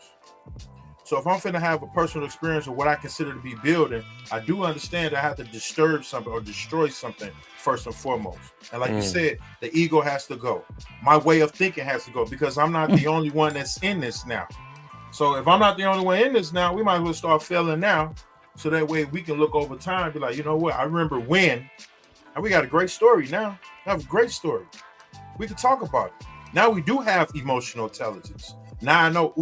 So if I'm finna have a personal experience of what I consider to be building, I do understand I have to disturb something or destroy something first and foremost. And like you said, the ego has to go. My way of thinking has to go, because I'm not the only one that's in this now. So if I'm not the only one in this now, we might as well start failing now. So that way we can look over time and be like, you know what? I remember when, and we got a great story now. We have a great story. We can talk about it. Now we do have emotional intelligence. Now I know,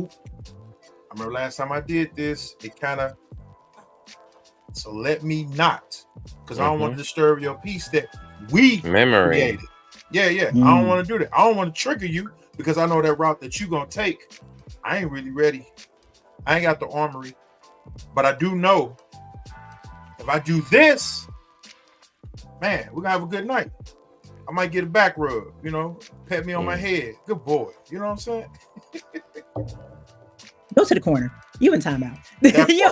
I remember last time I did this, it kind of, so let me not, because I don't want to disturb your peace that we created. Yeah. I don't want to do that. I don't want to trigger you, because I know that route that you're going to take, I ain't really ready. I ain't got the armory, but I do know if I do this, man, we're going to have a good night. I might get a back rub, you know, pat me on my head. Good boy. You know what I'm saying? Go to the corner. You in timeout. Yeah.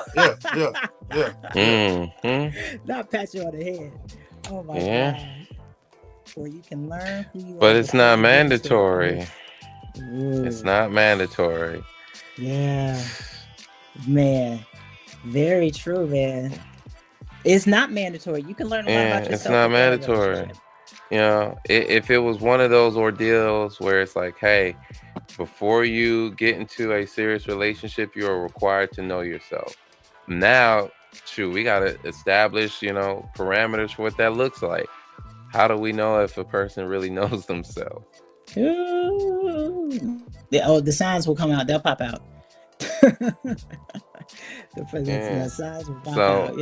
Not pat you on the head. Oh my God. Or you can learn who you are. But it's not mandatory. It's not mandatory. Yeah. Man. Very true, man. It's not mandatory. You can learn a lot about yourself. It's not mandatory. You know, if it was one of those ordeals where it's like, hey, before you get into a serious relationship, you are required to know yourself. Now, we got to establish, you know, parameters for what that looks like. How do we know if a person really knows themselves? The signs will come out. They'll pop out. Yeah. signs will pop So, out.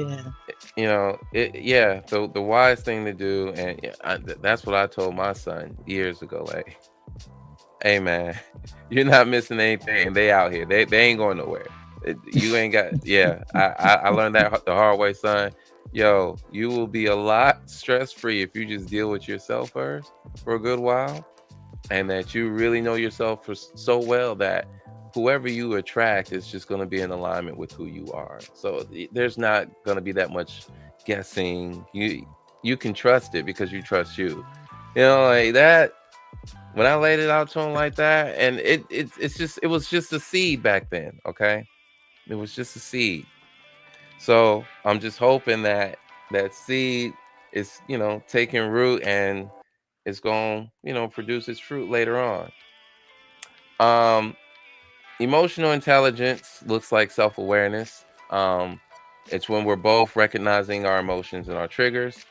Yeah. yeah, the wise thing to do, and yeah, that's what I told my son years ago. Like, hey man, you're not missing anything. They out here. They ain't going nowhere. You ain't got. Yeah, I learned that the hard way, son. Yo, you will be a lot stress free if you just deal with yourself first for a good while, and that you really know yourself for so well that whoever you attract is just going to be in alignment with who you are. So there's not going to be that much guessing. You can trust it because you trust you. Like that. When I laid it out to him like that, and it was just a seed back then. Okay, it was just a seed. So I'm just hoping that that seed is taking root and it's going to produce its fruit later on. Um, Emotional intelligence looks like self-awareness. It's when we're both recognizing our emotions and our triggers.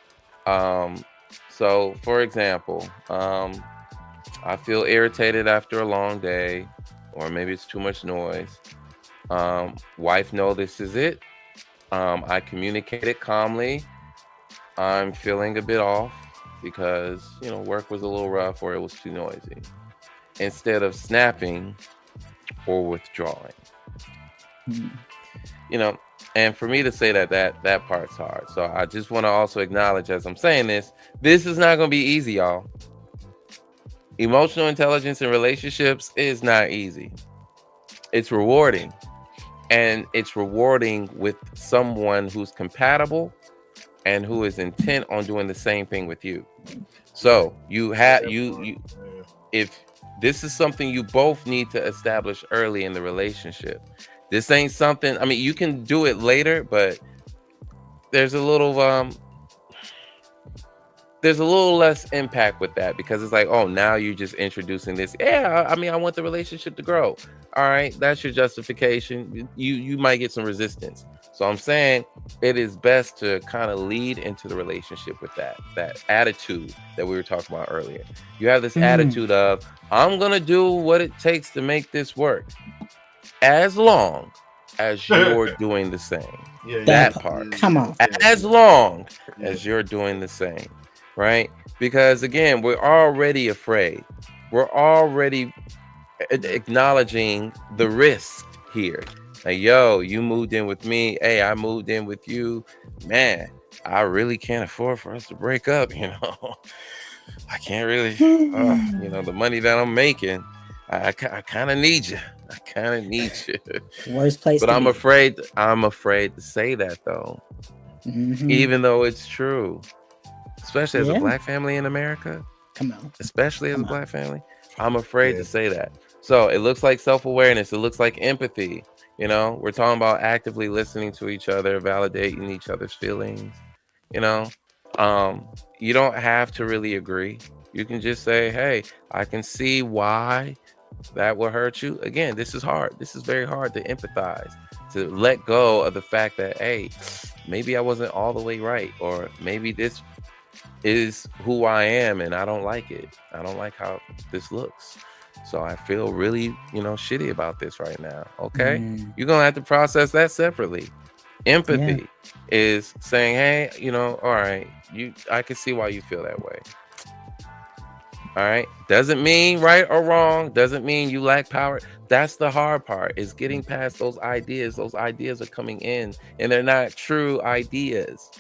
Um, so, for example, I feel irritated after a long day, or maybe it's too much noise. Wife notices it. I communicate it calmly. I'm feeling a bit off because work was a little rough or it was too noisy. Instead of snapping or withdrawing. Mm. you know and for me to say that part's hard, so I just want to also acknowledge, as I'm saying this is not going to be easy, y'all. Emotional intelligence in relationships is not easy. It's rewarding, and it's rewarding with someone who's compatible and who is intent on doing the same thing with you. So if this is something you both need to establish early in the relationship. This ain't something, I mean, you can do it later, but there's a little less impact with that, because it's like, oh, now you're just introducing this. Yeah, I mean, I want the relationship to grow. All right, that's your justification. You might get some resistance. So I'm saying it is best to kind of lead into the relationship with that attitude that we were talking about earlier. You have this attitude of, I'm gonna do what it takes to make this work, as long as you're doing the same. Yeah, That That part. come on. As long yeah. as you're doing the same, right? Because again, we're already afraid. We're already acknowledging the risk here. Like, yo, you moved in with me. Hey, I moved in with you. Man, I really can't afford for us to break up. I can't really, the money that I'm making, I kind of need you. I kind of need you. Worst place But to I'm be. afraid to say that, though, Mhm. even though it's true, especially as a Yeah. black family in America, Come on. especially as a Come on. black family. I'm afraid Yeah. to say that. So it looks like self-awareness. It looks like empathy. We're talking about actively listening to each other, validating each other's feelings. You know, you don't have to really agree. You can just say, hey, I can see why that will hurt you. Again, this is hard. This is very hard to empathize, to let go of the fact that, hey, maybe I wasn't all the way right, or maybe this is who I am and I don't like it. I don't like how this looks. So I feel really, shitty about this right now. Okay. Mm. You're going to have to process that separately. Yeah. Empathy is saying, hey, all right, I can see why you feel that way. All right. Doesn't mean right or wrong. Doesn't mean you lack power. That's the hard part, is getting past those ideas. Those ideas are coming in and they're not true ideas.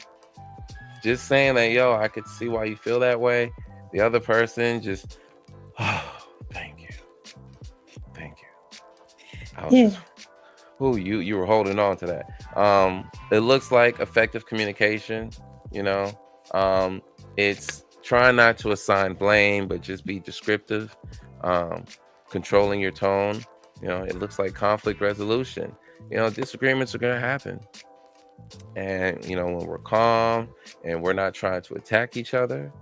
Just saying that, yo, I could see why you feel that way. The other person just, oh, thank you. I was just, you were holding on to that. It looks like effective communication. It's trying not to assign blame, but just be descriptive. Controlling your tone. It looks like conflict resolution. Disagreements are gonna happen. And when we're calm and we're not trying to attack each other,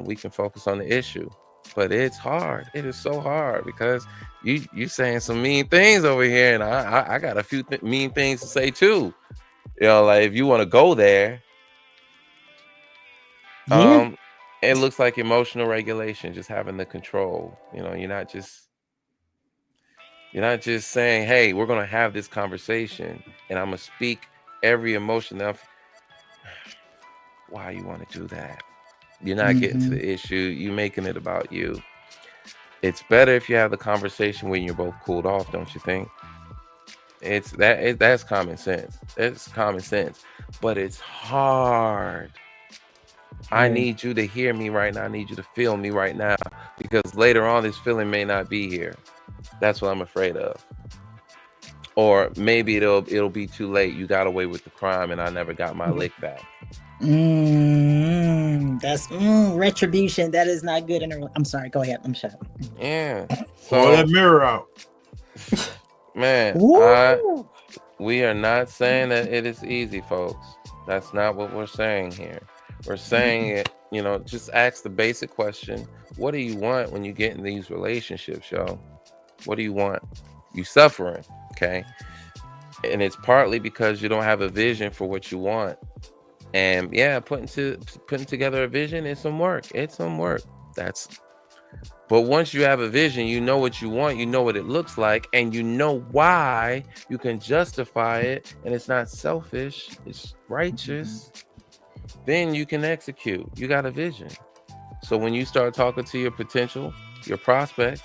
we can focus on the issue. But it's hard. It is so hard, because you saying some mean things over here, and I got a few mean things to say too. Like, if you want to go there. Yeah. It looks like emotional regulation, just having the control. You're not just You're not just saying, hey, we're going to have this conversation and I'm going to speak every emotion of why you want to do that. You're not getting to Mm-hmm. the issue. You're making it about you. It's better if you have the conversation when you're both cooled off, don't you think? That's common sense. It's common sense, but it's hard. I Very. need you to hear me right now. I need you to feel me right now, because later on this feeling may not be here. That's what I'm afraid of. Or maybe it'll be too late. You got away with the crime and I never got my lick back. That's retribution. That is not good. I'm sorry. Go ahead. I'm shut up. Yeah. Pull that mirror out. Man, Woo! we are not saying that it is easy, folks. That's not what we're saying here. We're saying it, just ask the basic question. What do you want when you get in these relationships, yo? What do you want? You suffering, okay? And it's partly because you don't have a vision for what you want. And yeah, putting together a vision is some work. It's some work. But once you have a vision, you know what you want, you know what it looks like, and you know why. You can justify it, and it's not selfish, it's righteous. Then you can execute. You got a vision. So when you start talking to your potential, your prospect,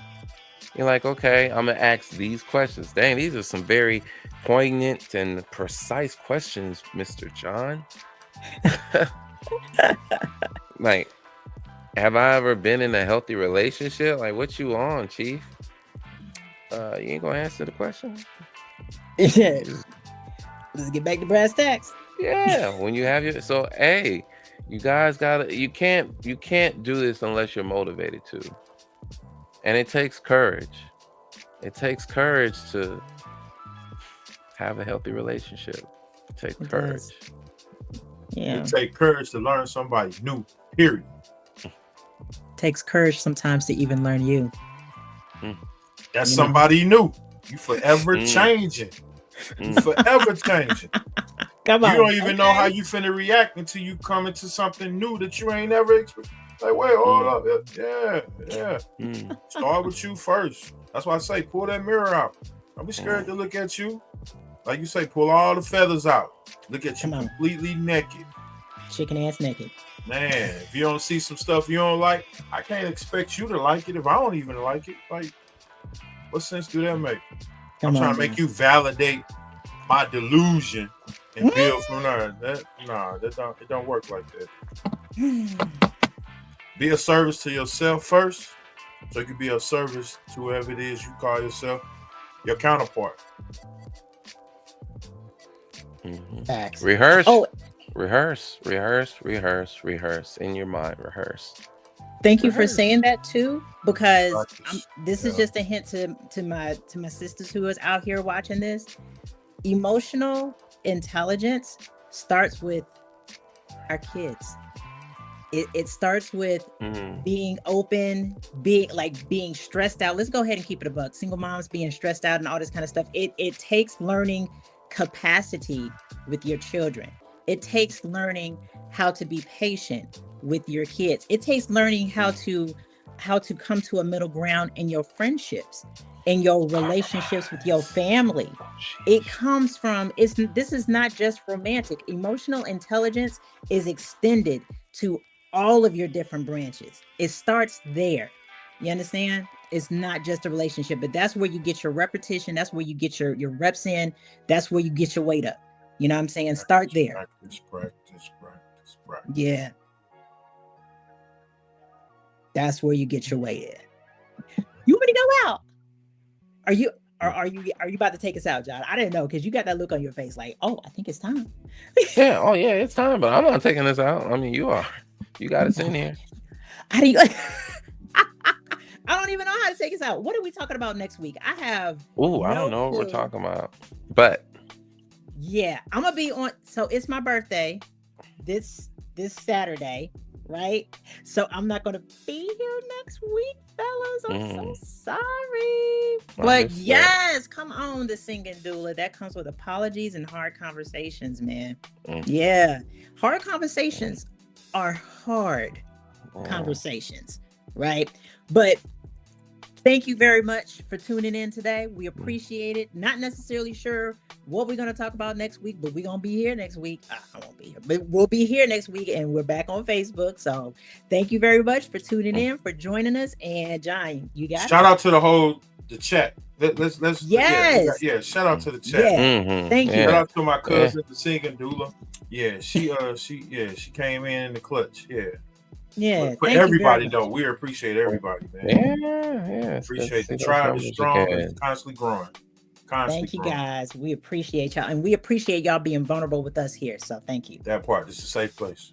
you're like, okay, I'm gonna ask these questions. Dang, these are some very poignant and precise questions, Mr. John. Like, have I ever been in a healthy relationship? Like, what you on, Chief? You ain't gonna answer the question? Yeah. Let's get back to brass tacks. Yeah, when you have hey, you guys you can't do this unless you're motivated to. And it takes courage. It takes courage to have a healthy relationship. It takes courage. Yeah. It takes courage to learn somebody new, period. Takes courage sometimes to even learn you. That's somebody new. You forever changing. You forever changing. Come on. You don't even know how you finna react until you come into something new that you ain't ever experienced. Like, wait, hold up. Yeah. Start with you first. That's why I say pull that mirror out. Don't be scared to look at you. Like you say, pull all the feathers out. Look at you completely naked. Chicken ass naked. Man, if you don't see some stuff you don't like, I can't expect you to like it if I don't even like it. Like, what sense do that make? I'm trying to make you validate my delusion and build from there. It don't work like that. Be a service to yourself first, so you can be a service to whoever it is you call yourself, your counterpart. Facts. Rehearse in your mind. Rehearse. Thank you for saying that too, because this is just a hint to my sisters who is out here watching this. Emotional intelligence starts with our kids. It starts with being open, being stressed out. Let's go ahead and keep it a buck. Single moms being stressed out and all this kind of stuff. It takes learning capacity with your children. It takes learning how to be patient with your kids. It takes learning how to come to a middle ground in your friendships, in your relationships with your family. It comes from, this is not just romantic. Emotional intelligence is extended to all of your different branches. It starts there. You understand? It's not just a relationship, but that's where you get your repetition. That's where you get your reps in. That's where you get your weight up. You know what I'm saying? Start there. Practice. Yeah. That's where you get your weight in. You want me to go out? Are you about to take us out, John? I didn't know, because you got that look on your face like, oh, I think it's time. Yeah, it's time, but I'm not taking this out. I mean, you are. You got us in here. How do you I don't even know how to take us out. What are we talking about next week? I don't know what we're talking about. But yeah, I'm gonna be on. So it's my birthday this Saturday, right? So I'm not gonna be here next week, fellas. I'm so sorry. But yes, come on, the singing doula. That comes with apologies and hard conversations, man. Yeah, hard conversations are hard conversations, right? But Thank you very much for tuning in today. We appreciate it. Not necessarily sure what we're going to talk about next week, but we're going to be here next week. I won't be here, but we'll be here next week, and we're back on Facebook. So thank you very much for tuning in, for joining us. And John, you got shout out to the chat. Let's yes. yeah, shout out to the chat. Yeah. Thank you. Shout out to my cousin, the singing doula. Yeah, she came in the clutch. Yeah, for everybody though, we appreciate everybody, man. Yeah. Appreciate the tribe is strong and it's constantly growing. Thank you guys. We appreciate y'all, and we appreciate y'all being vulnerable with us here. So thank you. That part. It's a safe place.